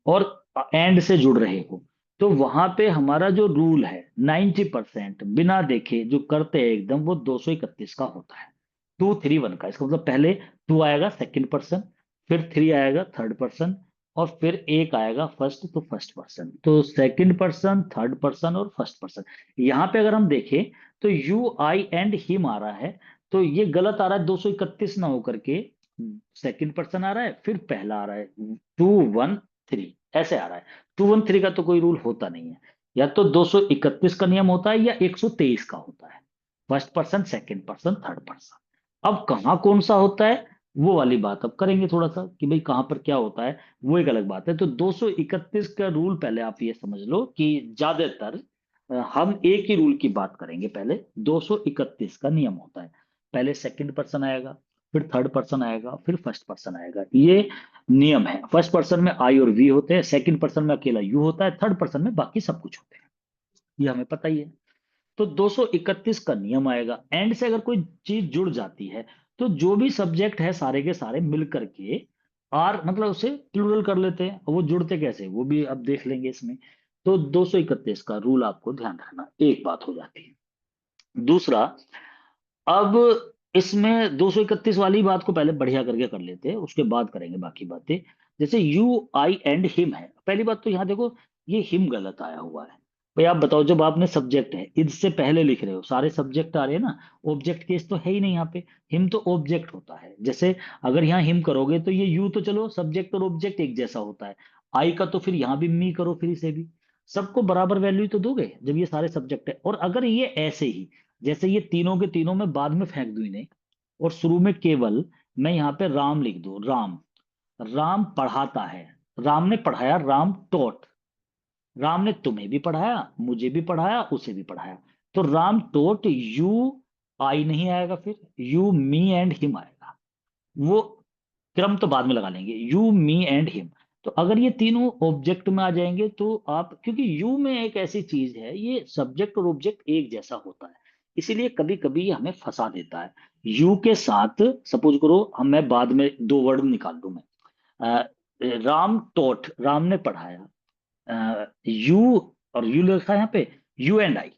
और एंड से जुड़ रहे हो, तो वहां पे हमारा जो रूल है 90% बिना देखे जो करते हैं एकदम, वो 231 का होता है, 2 3 1 का। इसका मतलब पहले टू आएगा सेकंड पर्सन, फिर थ्री आएगा थर्ड पर्सन, और फिर एक आएगा फर्स्ट, तो फर्स्ट पर्सन, तो सेकंड पर्सन, थर्ड पर्सन और फर्स्ट पर्सन। यहाँ पे अगर हम देखें तो यू आई एंड हिम आ रहा है, तो ये गलत आ रहा है, 231 ना होकर के सेकंड पर्सन आ रहा है, फिर पहला आ रहा है 2 1 3, ऐसे आ रहा है। 2 1 3 का तो कोई रूल होता नहीं है, या तो 231 का नियम होता है या 123 का होता है, first person, second person, third person. अब कहाँ कौन सा होता है वो वाली बात अब करेंगे थोड़ा सा, कि भाई कहाँ पर क्या होता है, वो एक अलग बात है। तो 231 का रूल पहले आप ये समझ लो कि ज्यादातर हम एक ही रूल की बात करेंगे। पहले 231 का नियम होता है, पहले सेकंड पर्सन आएगा, फिर थर्ड पर्सन आएगा, फिर फर्स्ट पर्सन आएगा, ये नियम है। फर्स्ट पर्सन में आई और वी होते हैं, सेकंड पर्सन में अकेला यू होता है, थर्ड पर्सन में बाकी सब कुछ होते हैं, ये हमें पता ही है। तो 231 का नियम आएगा, एंड से अगर कोई चीज जुड़ जाती है तो जो भी सब्जेक्ट है सारे के सारे मिल करके आर, मतलब उसे प्लूरल कर लेते हैं। और वो जुड़ते कैसे वो भी अब देख लेंगे इसमें। तो 231 का रूल आपको ध्यान रखना, एक बात हो जाती है। दूसरा, अब इसमें 231 वाली बात को पहले बढ़िया करके कर लेते हैं, उसके बाद करेंगे बाकी बातें। जैसे यू आई एंड हिम है, पहली बात तो यहाँ देखो, ये हिम गलत आया हुआ है। भाई आप बताओ, जब आपने सब्जेक्ट है इससे पहले लिख रहे हो, सारे सब्जेक्ट आ रहे हैं ना, ऑब्जेक्ट केस तो है ही नहीं यहाँ पे। हिम तो ऑब्जेक्ट होता है। जैसे अगर यहाँ हिम करोगे तो ये यू तो चलो सब्जेक्ट और ऑब्जेक्ट एक जैसा होता है, आई का तो फिर यहाँ भी मी करो, फिर इसे भी, सबको बराबर वैल्यू तो दोगे जब ये सारे सब्जेक्ट है। और अगर ये ऐसे ही, जैसे ये तीनों के तीनों में बाद में फेंक दूं इन्हें, और शुरू में केवल मैं यहाँ पे राम लिख दूं, राम, राम पढ़ाता है, राम ने पढ़ाया, राम टॉट, राम ने तुम्हें भी पढ़ाया, मुझे भी पढ़ाया, उसे भी पढ़ाया, तो राम टॉट यू, आई नहीं आएगा, फिर यू मी एंड हिम आएगा। वो क्रम तो बाद में लगा लेंगे, यू मी एंड हिम। तो अगर ये तीनों ऑब्जेक्ट में आ जाएंगे तो आप, क्योंकि यू में एक ऐसी चीज है, ये सब्जेक्ट और ऑब्जेक्ट एक जैसा होता है, इसीलिए कभी कभी ये हमें फंसा देता है। यू के साथ सपोज करो हम, मैं बाद में दो वर्ड निकाल दूं मैं, राम टॉट, राम ने पढ़ाया, यू, और यू लिखा है यहाँ पे, यू एंड आई।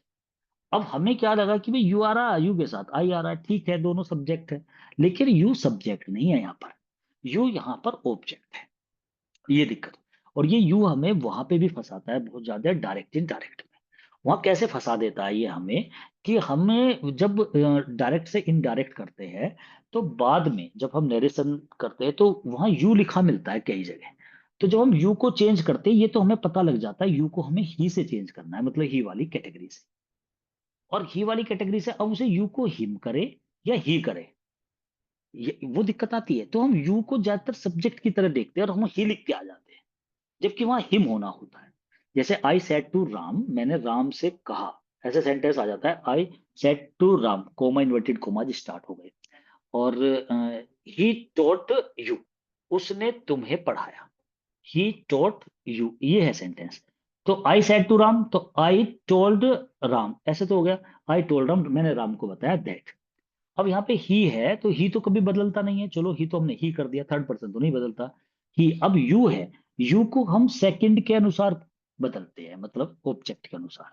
अब हमें क्या लगा कि भाई यू आ रहा है, यू के साथ आई आ रहा है, ठीक है दोनों सब्जेक्ट है, लेकिन यू सब्जेक्ट नहीं है यहाँ पर, यू यहाँ पर ऑब्जेक्ट है, ये दिक्कत। और ये यू हमें वहां पे भी फंसाता है बहुत ज्यादा, डायरेक्ट इनडायरेक्ट में। वहां कैसे फंसा देता है ये हमें, कि हमें जब डायरेक्ट से इनडायरेक्ट करते हैं, तो बाद में जब हम नरेशन करते हैं तो वहां यू लिखा मिलता है कई जगह। तो जब हम यू को चेंज करते हैं, ये तो हमें पता लग जाता है यू को हमें ही से चेंज करना है, मतलब ही वाली कैटेगरी से। और ही वाली कैटेगरी से अब उसे यू को हिम करे या ही करे, ये वो दिक्कत आती है। तो हम यू को ज्यादातर सब्जेक्ट की तरह देखते हैं और हम ही लिख के आ जाते हैं, जबकि वहां हिम होना होता है। जैसे आई सेड टू राम, मैंने राम से कहा, ऐसे सेंटेंस आ जाता है, I said to Ram, comma inverted comma start हो गए। और ही टॉट यू, उसने तुम्हें पढ़ाया, ही टॉट यू, ये है सेंटेंस। तो आई सेड टू राम, तो आई टोल्ड राम, ऐसे तो हो गया, आई टोल्ड राम, मैंने राम को बताया, दैट। अब यहाँ पे ही है, तो ही तो कभी बदलता नहीं है, चलो ही तो हमने ही कर दिया, थर्ड पर्सन तो नहीं बदलता ही। अब यू है, यू को हम सेकंड के अनुसार बदलते हैं, मतलब ऑब्जेक्ट के अनुसार।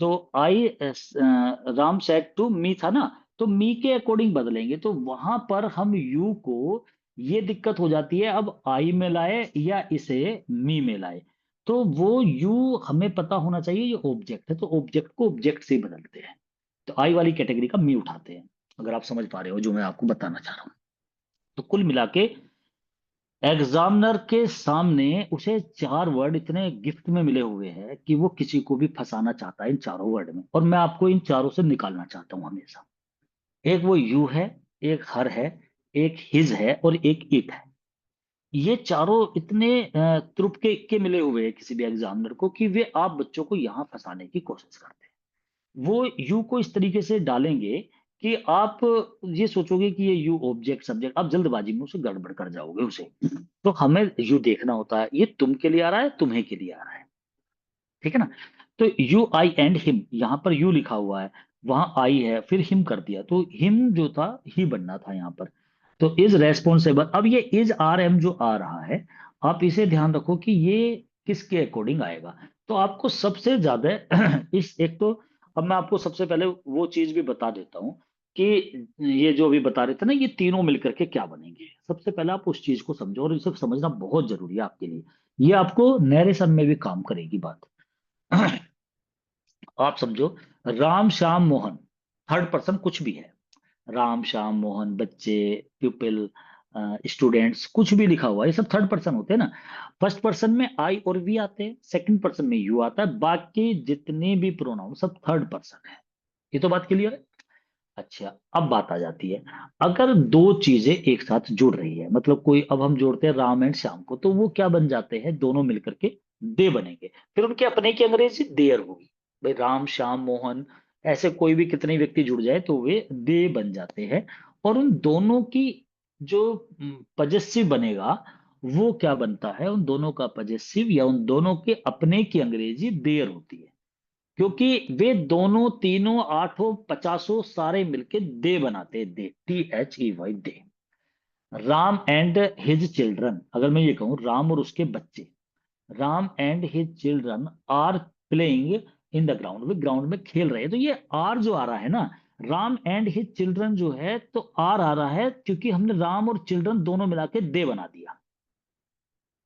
तो आई राम सेड टू मी था ना, तो मी के अकॉर्डिंग बदलेंगे, तो वहां पर हम यू को, ये दिक्कत हो जाती है, अब आई में लाए या इसे मी में लाए। तो वो यू हमें पता होना चाहिए ये ऑब्जेक्ट है, तो ऑब्जेक्ट को ऑब्जेक्ट से ही बदलते हैं, तो आई वाली कैटेगरी का मी उठाते हैं, अगर आप समझ पा रहे हो जो मैं आपको बताना चाह रहा हूँ। तो कुल मिला के एग्जामिनर के सामने उसे चार वर्ड इतने गिफ्ट में मिले हुए हैं कि वो किसी को भी फंसाना चाहता है इन चारों वर्ड में, और मैं आपको इन चारों से निकालना चाहता हूं हमेशा। एक वो यू है, एक हर है, एक हिज है, और एक इट है। ये चारों इतने त्रुप के मिले हुए हैं किसी भी एग्जामिनर को, कि वे आप बच्चों को यहाँ फंसाने की कोशिश करते हैं। वो यू को इस तरीके से डालेंगे कि आप ये सोचोगे कि ये यू ऑब्जेक्ट सब्जेक्ट, आप जल्दबाजी में उसे गड़बड़ कर जाओगे उसे। तो हमें यू देखना होता है, ये तुम के लिए आ रहा है, तुम्हें के लिए आ रहा है, ठीक है ना। तो यू आई एंड हिम, यहां पर यू लिखा हुआ है, वहां आई है, फिर हिम कर दिया, तो हिम जो था ही बनना था यहाँ पर। तो इज रेस्पॉन्सिबल, अब ये इज आर एम जो आ रहा है, आप इसे ध्यान रखो कि ये किसके अकॉर्डिंग आएगा। तो आपको सबसे ज्यादा इस एक तो, अब मैं आपको सबसे पहले वो चीज भी बता देता हूँ कि ये जो अभी बता रहे थे ना, ये तीनों मिलकर के क्या बनेंगे। सबसे पहले आप उस चीज को समझो, और इसे समझना बहुत जरूरी है आपके लिए, ये आपको नैरेशन में भी काम करेगी बात। आप समझो, राम श्याम मोहन, थर्ड पर्सन कुछ भी है, राम श्याम मोहन, बच्चे, प्यूपिल, स्टूडेंट्स, कुछ भी लिखा हुआ है, ये सब थर्ड पर्सन होते हैं ना। फर्स्ट पर्सन में आई और वी आते हैं, सेकंड पर्सन में यू आता है, बाकी जितने भी प्रोनाउन सब थर्ड पर्सन है। ये तो बात क्लियर है। अच्छा, अब बात आ जाती है, अगर दो चीजें एक साथ जुड़ रही है, मतलब कोई, अब हम जोड़ते हैं राम एंड श्याम को, तो वो क्या बन जाते हैं, दोनों मिलकर के दे बनेंगे। फिर उनके अपने की अंग्रेजी देयर होगी, भाई राम श्याम मोहन, ऐसे कोई भी कितने व्यक्ति जुड़ जाए तो वे दे बन जाते हैं। और उन दोनों की जो पजेसिव बनेगा, वो क्या बनता है, उन दोनों का पजेसिव या उन दोनों के अपने की अंग्रेजी देयर होती है, क्योंकि वे दोनों तीनों आठों पचासों सारे मिलके दे बनाते, they, THEY, they. Ram and his children, अगर मैं ये कहूं राम और उसके बच्चे, Ram and his children are playing in the ground, वे ग्राउंड में खेल रहे हैं। तो ये आर जो आ रहा है ना, राम एंड हिज चिल्ड्रन जो है, तो आर आ रहा है क्योंकि हमने राम और चिल्ड्रन दोनों मिला के दे बना दिया।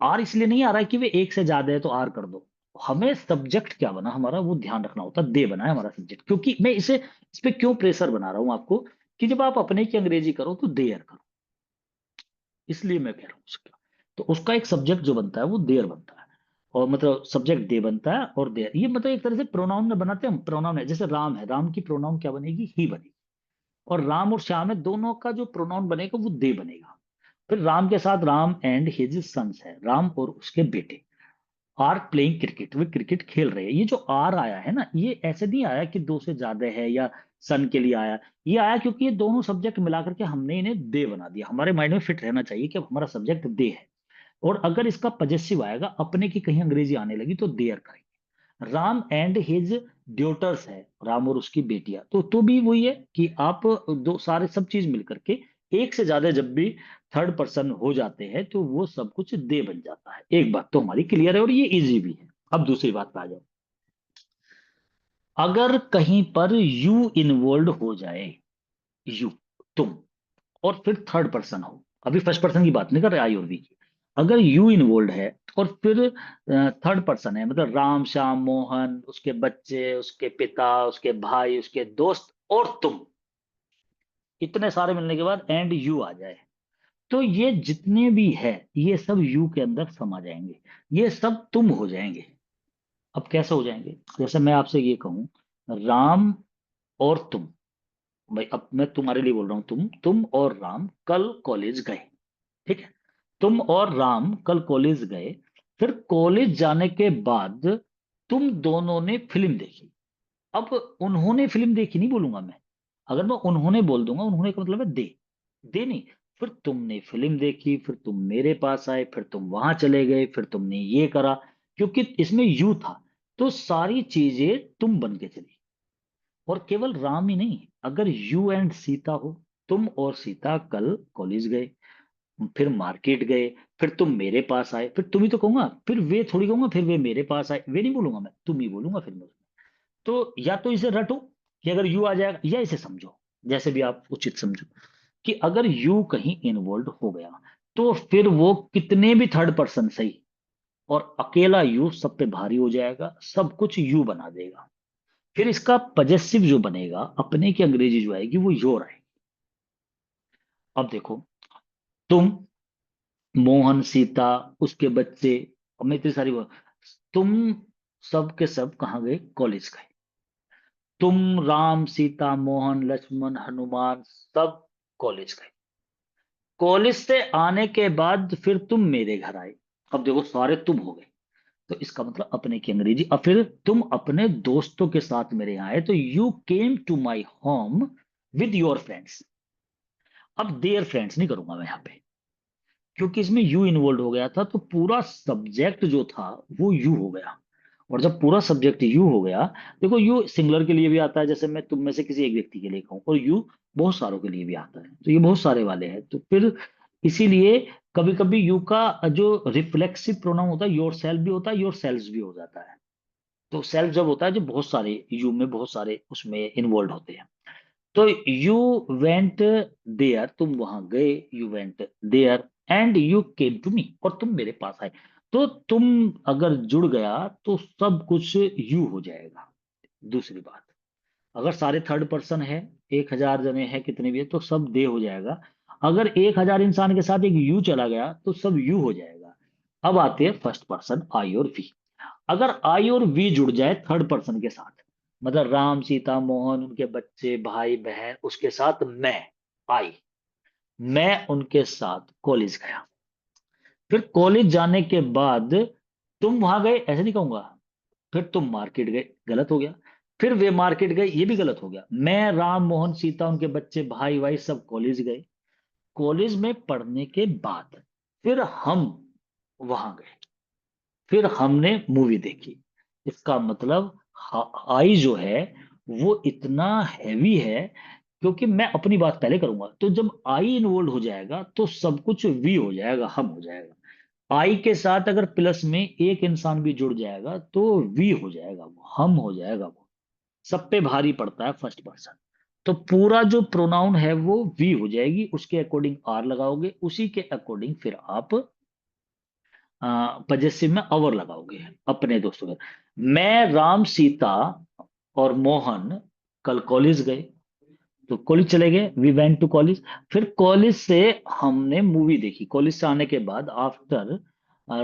आर इसलिए नहीं आ रहा है कि वे एक से ज्यादा है तो आर कर दो। हमें सब्जेक्ट क्या बना हमारा वो ध्यान रखना होता, दे बना है हमारा सब्जेक्ट। क्योंकि मैं इस पे क्यों प्रेशर बना रहा हूं आपको, कि जब आप अपने की अंग्रेजी करो तो देयर करो, इसलिए मैं कह रहा हूं उसका। तो उसका एक सब्जेक्ट जो बनता है वो देयर बनता है, और मतलब सब्जेक्ट दे बनता है और देयर, ये मतलब एक तरह से प्रोनाउन में बनाते हैं हम। प्रोनाउन है, जैसे राम है, राम की प्रोनाउन क्या बनेगी, ही बनेगी। और राम और श्याम है, दोनों का जो प्रोनाउन बनेगा वो दे बनेगा। फिर राम के साथ राम एंड हिज सन्स है, राम और उसके बेटे आर प्लेइंग क्रिकेट, वे क्रिकेट खेल रहे हैं। ये जो आर आया है ना, ये ऐसे नहीं आया कि दो से ज्यादा है या सन के लिए आया। ये आया क्योंकि ये दोनों सब्जेक्ट मिलाकर के हमने इन्हें दे बना दिया। हमारे माइंड में फिट रहना चाहिए कि अब हमारा सब्जेक्ट दे है, और अगर इसका पजेसिव आएगा, अपने की कहीं अंग्रेजी आने लगी, तो देयर करेंगे। राम एंड हिज ड्यूटर्स है, राम और उसकी बेटियां, तो भी वही है कि आप दो सारे सब चीज मिलकर के एक से ज्यादा जब भी थर्ड पर्सन हो जाते हैं तो वो सब कुछ दे बन जाता है। एक बात तो हमारी क्लियर है और ये इजी भी है। अब दूसरी बात पे आ जाओ। अगर कहीं पर यू इन्वॉल्व हो जाए, यू, तुम, और फिर थर्ड पर्सन हो, अभी फर्स्ट पर्सन की बात नहीं कर रहे आई और वी की, अगर यू इन्वॉल्व है और फिर थर्ड पर्सन है, मतलब राम श्याम मोहन, उसके बच्चे, उसके पिता, उसके भाई, उसके दोस्त और तुम, इतने सारे मिलने के बाद एंड यू आ जाए, तो ये जितने भी है ये सब यू के अंदर समा जाएंगे, ये सब तुम हो जाएंगे। अब कैसे हो जाएंगे, जैसे मैं आपसे ये कहूं, राम और तुम, भाई अब मैं तुम्हारे लिए बोल रहा हूं, तुम और राम कल कॉलेज गए, ठीक है, तुम और राम कल कॉलेज गए। फिर कॉलेज जाने के बाद तुम दोनों ने फिल्म देखी। अब उन्होंने फिल्म देखी नहीं बोलूंगा मैं, अगर मैं उन्होंने बोल दूंगा, उन्होंने का मतलब है दे नहीं। फिर तुमने फिल्म देखी, फिर तुम मेरे पास आए, फिर तुम वहां चले गए, फिर तुमने ये करा, क्योंकि इसमें यू था, तो सारी चीजें तुम बन के चली। और केवल राम ही नहीं, अगर यू एंड सीता हो, तुम और सीता कल कॉलेज गए, फिर मार्केट गए, फिर तुम मेरे पास आए, फिर तुम ही तो कहूंगा, फिर वे थोड़ी कहूंगा, फिर वे मेरे पास आए, वे नहीं बोलूंगा मैं, तुम ही बोलूंगा फिर मैं। तो या तो इसे रटो कि अगर यू आ जाएगा, या इसे समझो जैसे भी आप उचित समझो, कि अगर यू कहीं इन्वॉल्व हो गया तो फिर वो कितने भी थर्ड पर्सन सही, और अकेला यू सब पे भारी हो जाएगा, सब कुछ यू बना देगा। फिर इसका पजेसिव जो बनेगा, अपने की अंग्रेजी जो आएगी वो योर आएगी। अब देखो, तुम, मोहन, सीता, उसके बच्चे, और मैं इतनी सारी तुम सब के सब कहाँ गए, कॉलेज गए। तुम, राम, सीता, मोहन, लक्ष्मण, हनुमान, सब कॉलेज गए। कॉलेज से आने के बाद फिर तुम मेरे घर आए। अब देखो सारे तुम हो गए, तो इसका मतलब अपने की अंग्रेजी। अब फिर तुम अपने दोस्तों के साथ मेरे यहाँ आए, तो you came to my home with your friends. अब देयर फ्रेंड्स नहीं करूंगा मैं यहाँ पे, क्योंकि इसमें यू इन्वॉल्व हो गया था, तो पूरा सब्जेक्ट जो था वो यू हो गया। और जब पूरा सब्जेक्ट यू हो गया, देखो यू सिंगुलर के लिए भी आता है, जैसे मैं तुम में से किसी एक व्यक्ति के लिए कहूँ, और यू बहुत सारों के लिए भी आता है, तो ये बहुत सारे वाले हैं, तो फिर इसीलिए कभी कभी यू का जो रिफ्लेक्सिव प्रोनाउन होता है, योर सेल्फ भी होता है, योर सेल्फ भी हो जाता है। तो सेल्फ जब होता है, जो बहुत सारे यू में बहुत सारे उसमें इन्वॉल्व होते हैं। तो यू वेंट देयर, तुम वहां गए, you went there and you came to me, और तुम मेरे पास आए। तो तुम अगर जुड़ गया तो सब कुछ यू हो जाएगा। दूसरी बात, अगर सारे थर्ड पर्सन है, 1,000 जने हैं, कितने भी है, तो सब दे हो जाएगा। अगर 1,000 इंसान के साथ एक यू चला गया तो सब यू हो जाएगा। अब आते हैं फर्स्ट पर्सन आई और वी। अगर आई और वी जुड़ जाए थर्ड पर्सन के साथ, मतलब राम, सीता, मोहन, उनके बच्चे, भाई बहन, उसके साथ मैं, आई, मैं उनके साथ कॉलेज गया। फिर कॉलेज जाने के बाद तुम वहां गए, ऐसे नहीं कहूंगा, फिर तुम मार्केट गए, गलत हो गया। फिर वे मार्केट गए, ये भी गलत हो गया। मैं, राम, मोहन, सीता, उनके बच्चे, भाई भाई सब कॉलेज गए। कॉलेज में पढ़ने के बाद फिर हम वहां गए, फिर हमने मूवी देखी। इसका मतलब आई जो है वो इतना हैवी है, क्योंकि मैं अपनी बात पहले करूंगा, तो जब आई इन्वॉल्व हो जाएगा तो सब कुछ वी हो जाएगा, हम हो जाएगा। आई के साथ अगर प्लस में एक इंसान भी जुड़ जाएगा तो वी हो जाएगा, वो हम हो जाएगा, वो सब पे भारी पड़ता है फर्स्ट पर्सन। तो पूरा जो प्रोनाउन है वो वी हो जाएगी, उसके अकॉर्डिंग आर लगाओगे, उसी के अकॉर्डिंग फिर आप पजेसिव में अवर लगाओगे अपने दोस्तों के। मैं, राम, सीता और मोहन कल कॉलेज गए, तो कॉलेज चले गए, वी वेंट टू कॉलेज। फिर कॉलेज से हमने मूवी देखी, कॉलेज से आने के बाद आफ्टर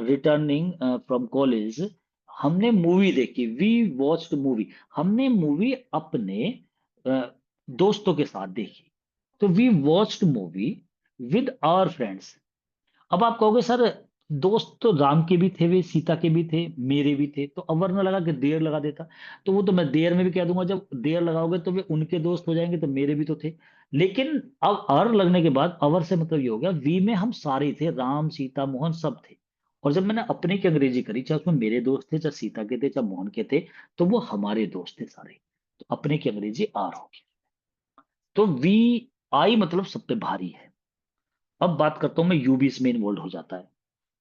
रिटर्निंग फ्रॉम कॉलेज हमने मूवी देखी, वी वॉच्ड मूवी। हमने मूवी अपने अ, दोस्तों के साथ देखी, तो we watched movie with our friends. अब आप कहोगे सर दोस्त तो राम के भी थे, वे सीता के भी थे, मेरे भी थे, तो अवर न लगा के देर लगा देता। तो वो तो मैं देर में भी कह दूंगा, जब देर लगाओगे तो वे उनके दोस्त हो जाएंगे, तो मेरे भी तो थे। लेकिन अब अर लगने के बाद अवर से मतलब ये हो गया वी में हम सारे ही थे, राम, सीता, मोहन सब थे। और जब मैंने अपने की अंग्रेजी करी, चाहे उसमें मेरे दोस्त थे, चाहे सीता के थे, चाहे मोहन के थे, तो वो हमारे दोस्त थे सारे। तो अपने की अंग्रेजी आर होगी। तो वी, आई मतलब सब पे भारी है। अब बात करता हूं मैं, यू भी इसमें इन्वॉल्व हो जाता है।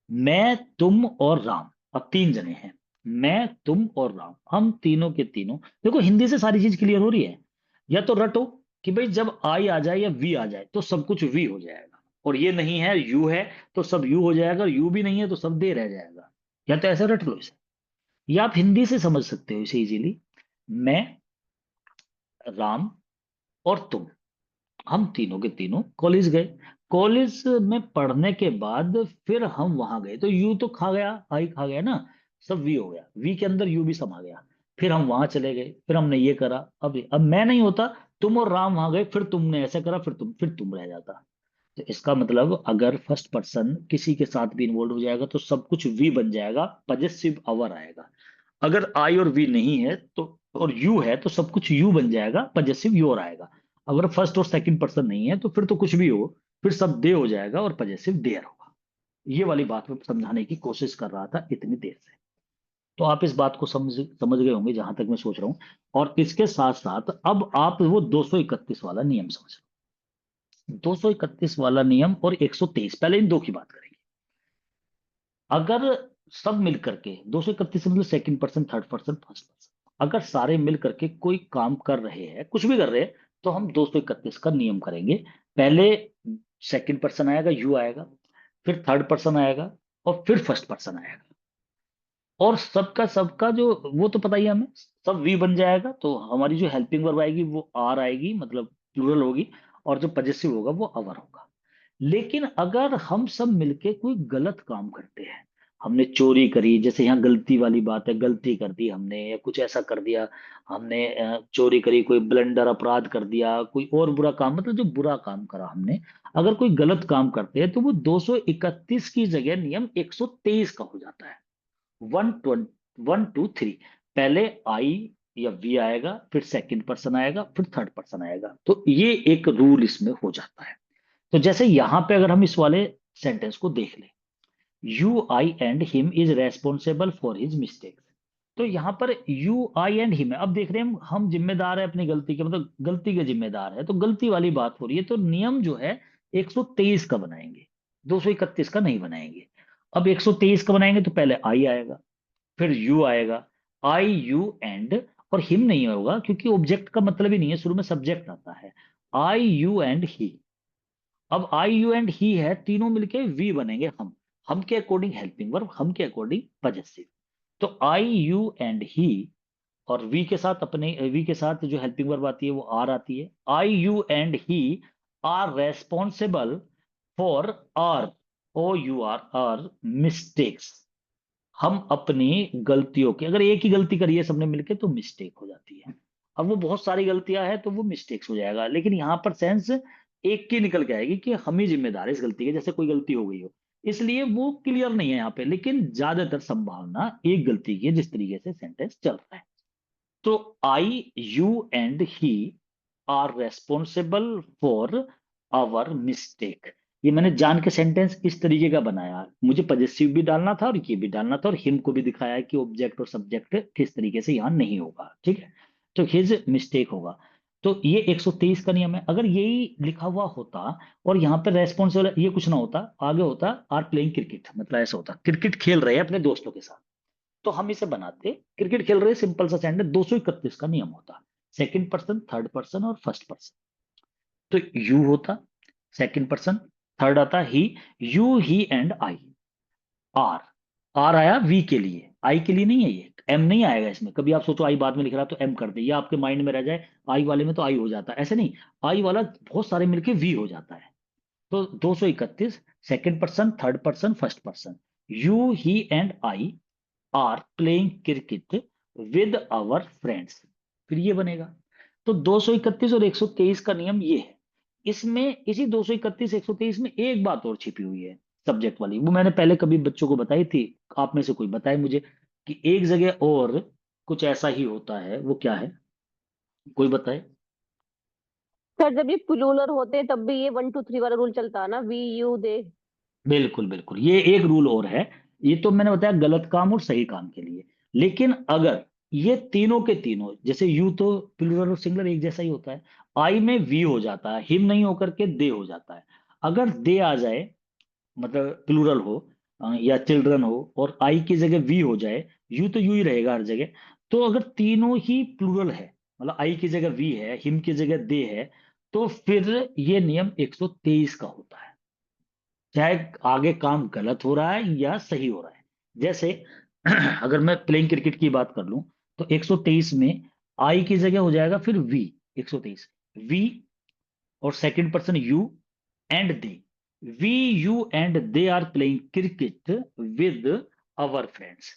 मैं, तुम और राम, अब तीन जने हैं, मैं, तुम और राम, हम तीनों के तीनों। देखो हिंदी से सारी चीज क्लियर हो रही है। या तो रटो कि भाई जब आई आ जाए या वी आ जाए तो सब कुछ वी हो जाएगा, और ये नहीं है यू है तो सब यू हो जाएगा, और यू भी नहीं है तो सब दे रह जाएगा। या तो ऐसे रट लो इसे, या आप हिंदी से समझ सकते हो इसे इजीली। मैं, राम और तुम, हम तीनों के तीनों कॉलेज गए। कॉलेज में पढ़ने के बाद फिर हम वहां गए, तो यू तो खा गया, आई खा गया ना, सब वी हो गया, वी के अंदर यू भी समा गया। फिर हम वहां चले गए, फिर हमने ये करा। अब मैं नहीं होता, तुम और राम वहां गए, फिर तुमने ऐसा करा, फिर तुम रह जाता। तो इसका मतलब अगर फर्स्ट पर्सन किसी के साथ भी इन्वॉल्व हो जाएगा तो सब कुछ वी बन जाएगा, पजेसिव अवर आएगा। अगर आई और वी नहीं है तो, और यू है, तो सब कुछ यू बन जाएगा, पजेसिव योर आएगा। अगर फर्स्ट और सेकंड पर्सन नहीं है तो फिर तो कुछ भी हो, फिर सब दे हो जाएगा और पजेसिव देयर होगा। ये वाली बात मैं समझाने की कोशिश कर रहा था इतनी देर से। तो आप इस बात को समझ समझ गए होंगे जहां तक मैं सोच रहा हूं। और इसके साथ साथ अब आप वो 231 वाला नियम समझ लो। 231 वाला नियम और 123, पहले इन दो की बात करेंगे। अगर सब मिल करके, 231 मतलब second person, third person, first person, अगर सारे मिल करके कोई काम कर रहे हैं, कुछ भी कर रहे हैं, तो हम 231 का नियम करेंगे। पहले सेकंड पर्सन आएगा, यू आएगा, फिर थर्ड पर्सन आएगा, और फिर फर्स्ट पर्सन आएगा। और सबका सबका जो, वो तो पता ही है हमें, सब वी बन जाएगा, तो हमारी जो हेल्पिंग वर्ब आएगी वो आर आएगी, मतलब प्लूरल होगी। और जो पजेसिव होगा वो अवर होगा। लेकिन अगर हम सब मिलके कोई गलत काम करते हैं, हमने चोरी करी, जैसे यहाँ गलती वाली बात है, गलती कर दी हमने या कुछ ऐसा कर दिया, हमने चोरी करी, कोई ब्लंडर अपराध कर दिया, कोई और बुरा काम, मतलब जो बुरा काम करा हमने, अगर कोई गलत काम करते हैं तो वो 231 की जगह नियम 123 का हो जाता है। 1 2 3, पहले आई या वी आएगा, फिर सेकंड पर्सन आएगा, फिर थर्ड पर्सन आएगा, तो ये एक रूल इसमें हो जाता है। तो जैसे यहां पे अगर हम इस वाले सेंटेंस को देख लें, you I and him is responsible for his mistakes. तो यहां पर यू आई एंड हिम है, अब देख रहे हैं हम जिम्मेदार है अपनी गलती के, मतलब गलती के जिम्मेदार है, तो गलती वाली बात हो रही है, तो नियम जो है 123 का बनाएंगे, 231 का नहीं बनाएंगे। अब 123 का बनाएंगे तो पहले आई आएगा, फिर यू आएगा, आई यू एंड, और हिम नहीं होगा क्योंकि ऑब्जेक्ट का मतलब ही नहीं है, शुरू में सब्जेक्ट आता है। आई यू एंड ही, अब आई यू एंड ही है, तीनों मिलके वी बनेंगे, हम के अकॉर्डिंग हेल्पिंग वर्ब, हम के अकॉर्डिंग पजेसिव। तो आई यू एंड ही, और वी के साथ, अपने वी के साथ जो हेल्पिंग वर्ब आती है वो आर आती है। I you and he are responsible for our, O U R, our mistakes. हम अपनी गलतियों की, अगर एक ही गलती करी है सबने मिलके तो मिस्टेक हो जाती है। अब वो बहुत सारी गलतियां हैं तो वो मिस्टेक्स हो जाएगा, लेकिन यहाँ पर सेंस एक की निकल के आएगी कि हम ही जिम्मेदार है इस गलती के, जैसे कोई गलती हो गई हो। इसलिए वो क्लियर नहीं है यहाँ पे, लेकिन ज्यादातर संभावना एक गलती की है जिस तरीके से सेंटेंस चल रहा है। तो I you and he are responsible for our mistake. ये मैंने जान के सेंटेंस इस तरीके का बनाया, मुझे पजेसिव भी डालना था और ये भी डालना था, और हिम को भी दिखाया है कि ऑब्जेक्ट और सब्जेक्ट किस तरीके से यहां नहीं होगा, ठीक है। तो हिज मिस्टेक होगा। तो ये 123 का नियम है। अगर यही लिखा हुआ होता और यहाँ पे रेस्पॉन्सिबल ये कुछ ना होता, आगे होता आर प्लेइंग क्रिकेट, मतलब ऐसा होता क्रिकेट खेल रहे हैं अपने दोस्तों के साथ, तो हम इसे बनाते क्रिकेट खेल रहे, सिंपल सा सेंटेंस, 231 का नियम होता। सेकंड पर्सन, थर्ड पर्सन और फर्स्ट पर्सन। तो यू होता सेकंड पर्सन, थर्ड आता he, you he and I. Are, are आया वी के लिए, आई के लिए नहीं है, ये एम नहीं आएगा इसमें। कभी आप सोचो आई बाद में लिख रहा तो एम कर दे, या आपके माइंड में रह जाए आई वाले में तो आई हो जाता है, ऐसे नहीं। आई वाला बहुत सारे मिलके वी हो जाता है। तो 231, second person, third person, first person, you he and I are playing cricket with our friends, फिर ये बनेगा। तो 231 और 123 का नियम ये है। इसमें इसी 231 123 में एक बात और छिपी हुई है, सब्जेक्ट वाली, वो मैंने पहले कभी बच्चों को बताई थी। आप में से कोई बताए मुझे कि एक जगह और कुछ ऐसा ही होता है, वो क्या है, कोई बताए। सर जब ये प्लूरल होते हैं तब भी ये 1 2 3 वाला रूल चलता है ना, वी यू दे। बिल्कुल बिल्कुल, ये एक रूल और है। ये तो मैंने बताया गलत काम और सही काम के लिए। लेकिन अगर ये तीनों के तीनों, जैसे यू तो प्लूरल और सिंगुलर एक जैसा ही होता है, आई में वी हो जाता है, हिम नहीं होकर के दे हो जाता है। अगर दे आ जाए, मतलब प्लूरल हो, या चिल्ड्रन हो, और आई की जगह वी हो जाए, यू तो यू ही रहेगा हर जगह। तो अगर तीनों ही प्लूरल है, मतलब आई की जगह वी है, हिम की जगह दे है, तो फिर ये नियम 123 का होता है, चाहे आगे काम गलत हो रहा है या सही हो रहा है। जैसे अगर मैं प्लेइंग क्रिकेट की बात कर लूं, तो 123 में आई की जगह हो जाएगा फिर वी, 123 वी, और second person you and they, we you and they are playing cricket with our friends.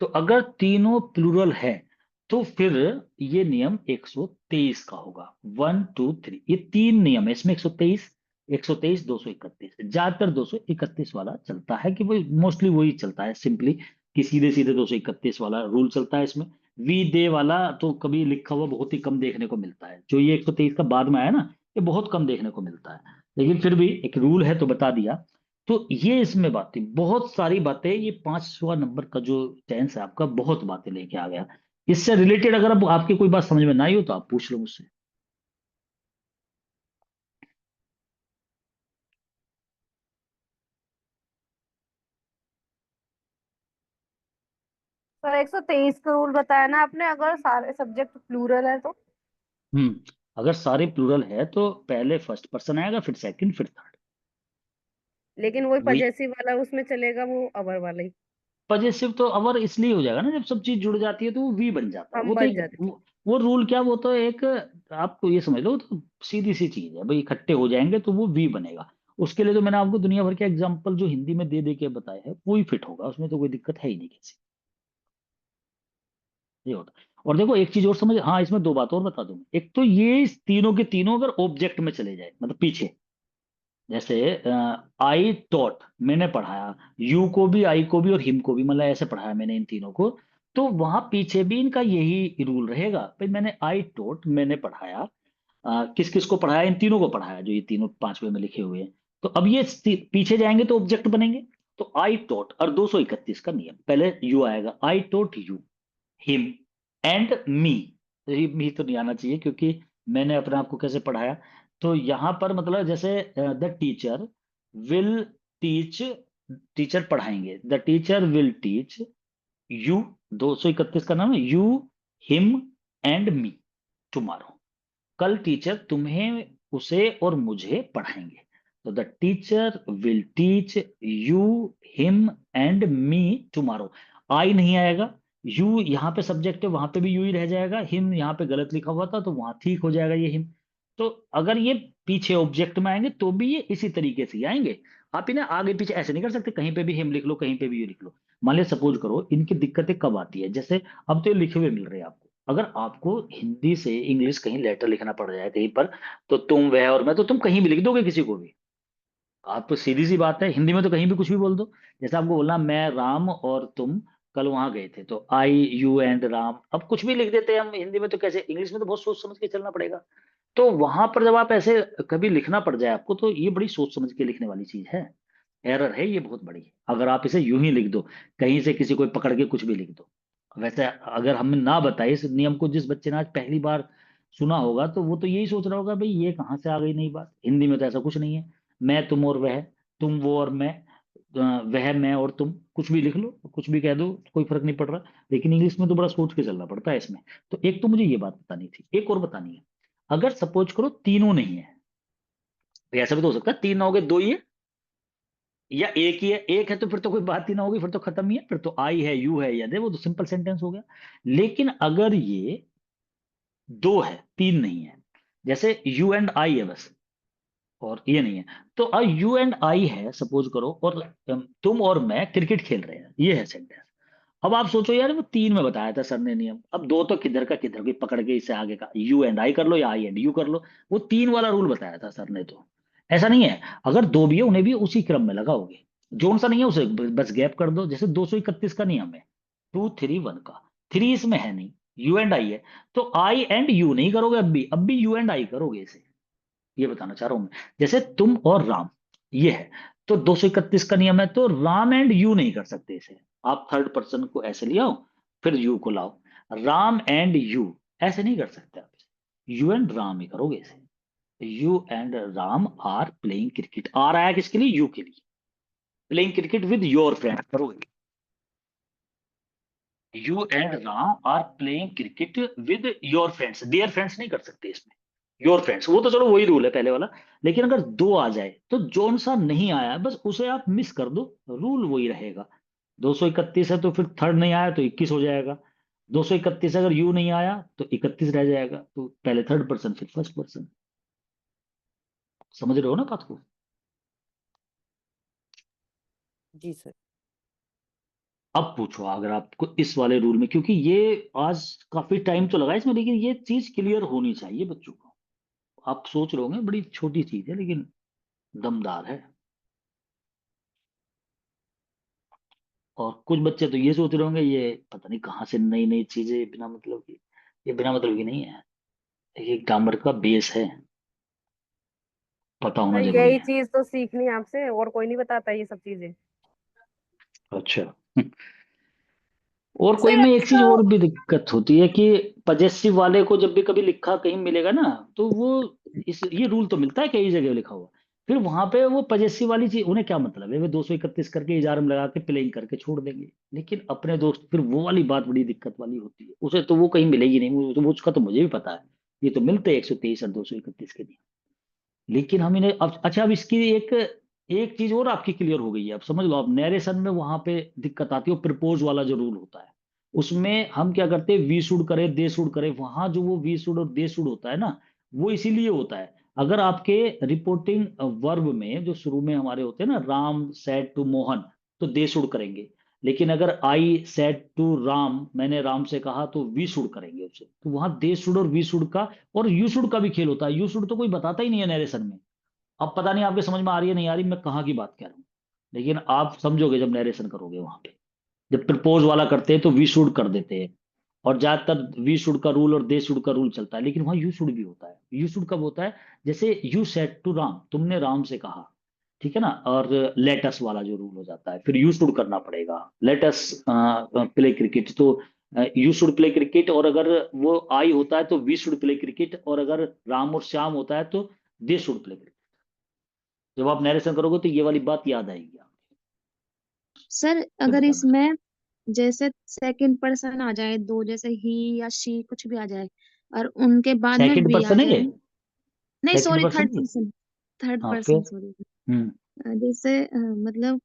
तो अगर तीनों प्लूरल है तो फिर ये नियम 123 का होगा। 1 2 3, ये तीन नियम है इसमें, 123, 123, 231। ज्यादातर 231 वाला चलता है, कि वो मोस्टली वही चलता है सिंपली, कि सीधे सीधे 231 वाला रूल चलता है इसमें। वी दे वाला तो कभी लिखा हुआ बहुत ही कम देखने को मिलता है, जो ये 123 का बाद में आया ना, ये बहुत कम देखने को मिलता है। लेकिन फिर भी एक रूल है तो बता दिया। तो ये इसमें बातें, बहुत सारी बातें, ये 5वां नंबर का जो टेंस है आपका, बहुत बातें लेके आ गया। इससे रिलेटेड अगर अब आपकी कोई बात समझ में ना आई हो तो आप पूछ लो मुझसे। सर 123 का रूल बताया ना आपने, अगर सारे सब्जेक्ट प्लूरल है तो। हम्म, अगर सारे प्लूरल है तो पहले फर्स्ट पर्सन आएगा, फिर सेकंड, फिर थर्ड। लेकिन वही वही पजेसिव वाला उसमें चलेगा, वो अवर वाला ही। पजेसिव तो अवर इसलिए हो जाएगा ना, जब सब चीज जुड़ जाती है तो वो वी बन जाता है। हम वो तो बन एक जाते थे। वो रूल क्या, वो तो एक, आपको ये समझ लो, वो तो सीधी सी चीज है भाई, इकट्ठे हो जाएंगे तो वो वी बनेगा। उसके लिए तो मैंने आपको दुनिया भर के एग्जाम्पल जो हिंदी में दे दे के बताए हैं वो ही फिट होगा, उसमें तो कोई दिक्कत है ही नहीं किसी। ये होता है। और देखो एक चीज और समझ, हाँ इसमें दो बात और बता दूं। एक तो ये तीनों के तीनों अगर ऑब्जेक्ट में चले जाए, मतलब पीछे, जैसे आई टॉट, मैंने पढ़ाया, यू को भी, आई को भी और हिम को भी, मतलब ऐसे पढ़ाया मैंने इन तीनों को, तो वहां पीछे भी इनका यही रूल रहेगा भाई, मैंने आई टॉट, मैंने पढ़ाया, किस किस को पढ़ाया, इन तीनों को पढ़ाया, जो ये तीनों 5वें में लिखे हुए हैं। तो अब ये पीछे जाएंगे तो ऑब्जेक्ट बनेंगे। तो आई टॉट और 231 का नियम, पहले यू आएगा, I taught you, him and me. Me तो नहीं आना चाहिए क्योंकि मैंने अपने आप को कैसे पढ़ाया। तो यहां पर मतलब जैसे the teacher will teach, teacher पढ़ाएंगे, the teacher will teach you, 231 का नाम है, you, him and me tomorrow. कल टीचर तुम्हें, उसे और मुझे पढ़ाएंगे। तो the teacher will teach you, him and me tomorrow. I नहीं आएगा, यू यहाँ पे सब्जेक्ट है, वहां पे भी यू ही रह जाएगा, हिम यहाँ पे गलत लिखा हुआ था तो वहां ठीक हो जाएगा ये हिम। तो अगर ये पीछे ऑब्जेक्ट में आएंगे तो भी ये इसी तरीके से ही आएंगे। आप इन्हें आगे पीछे ऐसे नहीं कर सकते, कहीं पे भी हिम लिख लो, कहीं पे भी यू लिख लो। मान लिया सपोज करो, इनकी दिक्कतें कब आती है, जैसे अब तो ये लिखे हुए मिल रहे हैं आपको, अगर आपको हिंदी से इंग्लिश कहीं लेटर लिखना पड़ जाए कहीं पर, तो तुम, वह और मैं, तो तुम कहीं भी लिख दोगे किसी को भी। आप सीधी सी बात है, हिंदी में तो कहीं भी कुछ भी बोल दो। जैसे आपको बोलना मैं राम और तुम कल वहां गए थे, तो आई यू एंड राम, अब कुछ भी लिख देते हैं हम हिंदी में, तो कैसे इंग्लिश में तो बहुत सोच समझ के चलना पड़ेगा। तो वहां पर जब आप ऐसे कभी लिखना पड़ जाए आपको, तो ये बड़ी सोच समझ के लिखने वाली चीज है। एरर है ये बहुत बड़ी, अगर आप इसे यूं ही लिख दो, कहीं से किसी को पकड़ के कुछ भी लिख दो। वैसे अगर हमने ना बताए इस नियम को, जिस बच्चे ने आज पहली बार सुना होगा तो वो तो यही सोच रहा होगा भाई ये कहाँ से आ गई नई बात, हिंदी में तो ऐसा कुछ नहीं है। मैं तुम और वह, तुम वो और मैं, वह मैं और तुम, कुछ भी लिख लो, कुछ भी कह दो, कोई फर्क नहीं पड़ रहा। लेकिन इंग्लिश में तो बड़ा सोच के चलना पड़ता है इसमें। तो एक तो मुझे ये बात बतानी थी, एक और बतानी है। अगर सपोज करो तीनों नहीं है, तो ऐसा भी तो हो सकता है तीन ना हो गए, दो ही है, या एक ही है। एक है तो फिर तो कोई बात ही ना होगी, फिर तो खत्म ही है, फिर तो आई है, यू है, यद है, वो तो सिंपल सेंटेंस हो गया। लेकिन अगर ये दो है, तीन नहीं है, जैसे यू एंड आई है बस, और ये नहीं है, तो यू एंड आई है सपोज करो, और तुम और मैं क्रिकेट खेल रहे हैं, ये है सेंटेंस। अब आप सोचो यार, वो तीन में बताया था सर ने नियम, अब दो तो किधर का किधर कोई पकड़ के इससे आगे का यू एंड आई कर लो या आई एंड यू कर लो, वो तीन वाला रूल बताया था सर ने। तो ऐसा नहीं है, अगर दो भी है उन्हें भी उसी क्रम में लगाओगे, जोन सा नहीं है उसे बस गैप कर दो। जैसे 231 का नियम है 2 3 1 का, थ्री इसमें है नहीं, यू एंड आई है, तो आई एंड यू नहीं करोगे, अब भी यू एंड आई करोगे इसे, ये बताना चाह रहा हूं मैं। जैसे तुम और राम, ये है, तो 231 का नियम है, तो राम एंड यू नहीं कर सकते इसे। आप थर्ड पर्सन को ऐसे ले आओ, फिर यू को लाओ, राम एंड यू ऐसे नहीं कर सकते आप इसे, यू एंड राम ही करोगे इसे। You and Ram are playing cricket, are आया किसके लिए, यू के लिए, playing cricket with your friend करोगे। You and Ram are playing cricket with your friends, their friends नहीं कर सकते इसमें, योर फ्रेंड्स, वो तो चलो वही रूल है पहले वाला। लेकिन अगर दो आ जाए तो जोन सा नहीं आया बस उसे आप मिस कर दो, रूल वही रहेगा। 231 है तो फिर थर्ड नहीं आया तो 21 हो जाएगा, 231 अगर यू नहीं आया तो 31 रह जाएगा, तो पहले थर्ड पर्सन फिर फर्स्ट पर्सन। समझ रहे हो ना बात को? जी सर। अब पूछो अगर आपको इस वाले रूल में, क्योंकि ये आज काफी टाइम तो लगा इसमें, लेकिन ये चीज क्लियर होनी चाहिए बच्चों को। आप सोच रहे होंगे बड़ी छोटी चीज है, लेकिन दमदार है। और कुछ बच्चे तो ये सोच रहे होंगे ये पता नहीं कहाँ से नई नई चीजें बिना मतलब की, ये बिना मतलब की नहीं है, ये ग्रामर का बेस है, पता होना सर जरूरी यही है। चीज तो सीखनी है आपसे, और कोई नहीं बताता ये सब चीजें। अच्छा। और कोई सर में एक चीज इसका और भी दिक्कत होती है कि पजेसिव वाले को जब भी कभी लिखा कहीं मिलेगा ना, तो वो इस ये रूल तो मिलता है कई जगह लिखा हुआ, फिर वहां पे वो पजेसिव वाली चीज उन्हें क्या मतलब है, वे 231 करके इजारम लगा के प्लेइंग करके छोड़ देंगे। लेकिन अपने दोस्त फिर वो वाली बात बड़ी दिक्कत वाली होती है, उसे तो वो कहीं मिलेगी नहीं, वो उसका तो मुझे भी पता है, ये तो मिलते हैं 123 और 231 के लिए। लेकिन हम इन्हें अब अच्छा, अब इसकी एक एक चीज और आपकी क्लियर हो गई है, अब समझ लो। अब नरेशन में वहां पे दिक्कत आती है, प्रपोज वाला जो रूल होता है उसमें हम क्या करते हैं, वी शुड करे दे शुड करे, वहां जो वो वी शुड और दे शुड होता है ना, वो इसीलिए होता है। अगर आपके रिपोर्टिंग वर्ब में जो शुरू में हमारे होते हैं ना, राम सेड टू मोहन, तो दे शुड करेंगे। लेकिन अगर आई सेड टू राम, मैंने राम से कहा, तो वी शुड करेंगे उसे। तो वहां दे शुड और वी शुड का और यू शुड का भी खेल होता है। यू शुड तो कोई बताता ही नहीं है नरेशन में। अब पता नहीं आपके समझ में आ रही है नहीं आ रही, मैं कहाँ की बात कह रहा हूँ, लेकिन आप समझोगे जब नरेशन करोगे वहां पे। जब प्रपोज वाला करते हैं तो वी शुड कर देते हैं, और ज्यादातर वी शुड का रूल और दे शुड का रूल चलता है, लेकिन वहां यू शुड भी होता है। यू शुड कब होता है, जैसे यू सेड टू राम, तुमने राम से कहा, ठीक है ना, और लेटस वाला जो रूल हो जाता है, फिर यू शुड करना पड़ेगा, लेटस प्ले क्रिकेट, तो यू शुड प्ले क्रिकेट, और अगर वो आई होता है तो वी शुड प्ले क्रिकेट, और अगर राम और श्याम होता है तो दे शुड प्ले क्रिकेट। जब आप नरेशन करोगे तो ये वाली बात याद आएगी आपको। सर ये अगर बताना। इसमें जैसे सेकंड पर्सन आ जाए, दो जैसे ही या शी कुछ भी आ जाए, और उनके बाद में सेकंड वी आ पर्सन है ये, जाए। नहीं सेकंड सॉरी, पर्सन थर्ड ये। पर्सन। थर्ड हाँ फिर। Person sorry. हम्म। जैसे मतलब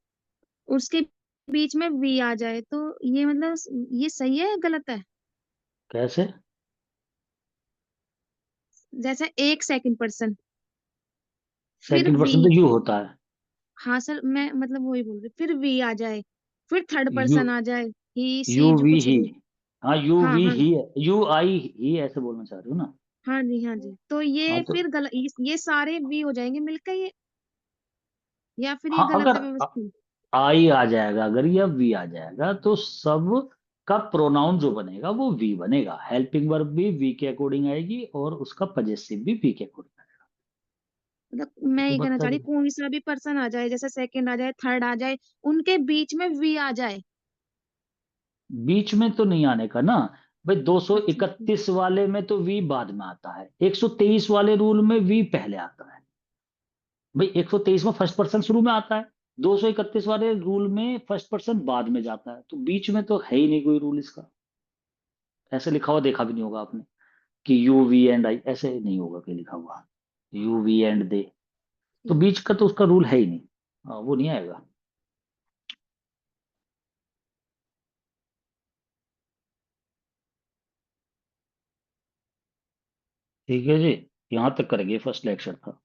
उसके बीच में वी आ जाए, तो ये मतलब ये सही है या गलत है? कैसे? जैसे एक सेकंड पर्सन, फिर सेकंड वी। पर्सन तो यू होता है। हाँ सर, मैं मतलब वही बोल रही, फिर वी आ जाए, फिर थर्ड यू, पर्सन आ जाए, ही यू सी जो वी कुछ ही, भी। हाँ यू हाँ वी हाँ। ही है, यू आई ही ऐसे बोलना चाह रहे हो ना? हाँ जी हाँ जी, तो हाँ ये तो फिर गलत, ये सारे वी हो जाएंगे मिलकर ये, या फिर ये हाँ, गलत अगर है व्यवस्था? आई आ जाएगा अगर या वी आ जाएगा तो सब का प्रोनाउन जो बनेगा वो वी बनेगा, हेल्पिंग वर्ब भी वी के अकॉर्डिंग आएगी और उसका पजेसिव भी वी के अकॉर्डिंग आएगा। मतलब मैं तो ये कहना चाह रही मतलब हूँ, कोई सा भी पर्सन आ जाए, जैसे सेकंड आ जाए, थर्ड आ जाए, उनके बीच में वी आ जाए। बीच में तो नहीं आने का ना, भाई अच्छा अच्छा 231 वाले में तो वी बाद में आता है, 123 वाले रूल में वी पहले आता है। भाई 123 में फर्स्ट पर्सन शुरू में आता है, 231 वाले रूल में फर्स्ट पर्सन बाद में जाता है, तो बीच में तो है ही नहीं कोई रूल इसका। ऐसे लिखा हुआ देखा भी नहीं होगा आपने कि यू वी एंड आई, ऐसे नहीं होगा कि लिखा हुआ यू वी एंड दे। तो बीच का तो उसका रूल है ही नहीं। हाँ, वो नहीं आएगा। ठीक है जी, यहाँ तक करेंगे, फर्स्ट लेक्चर था।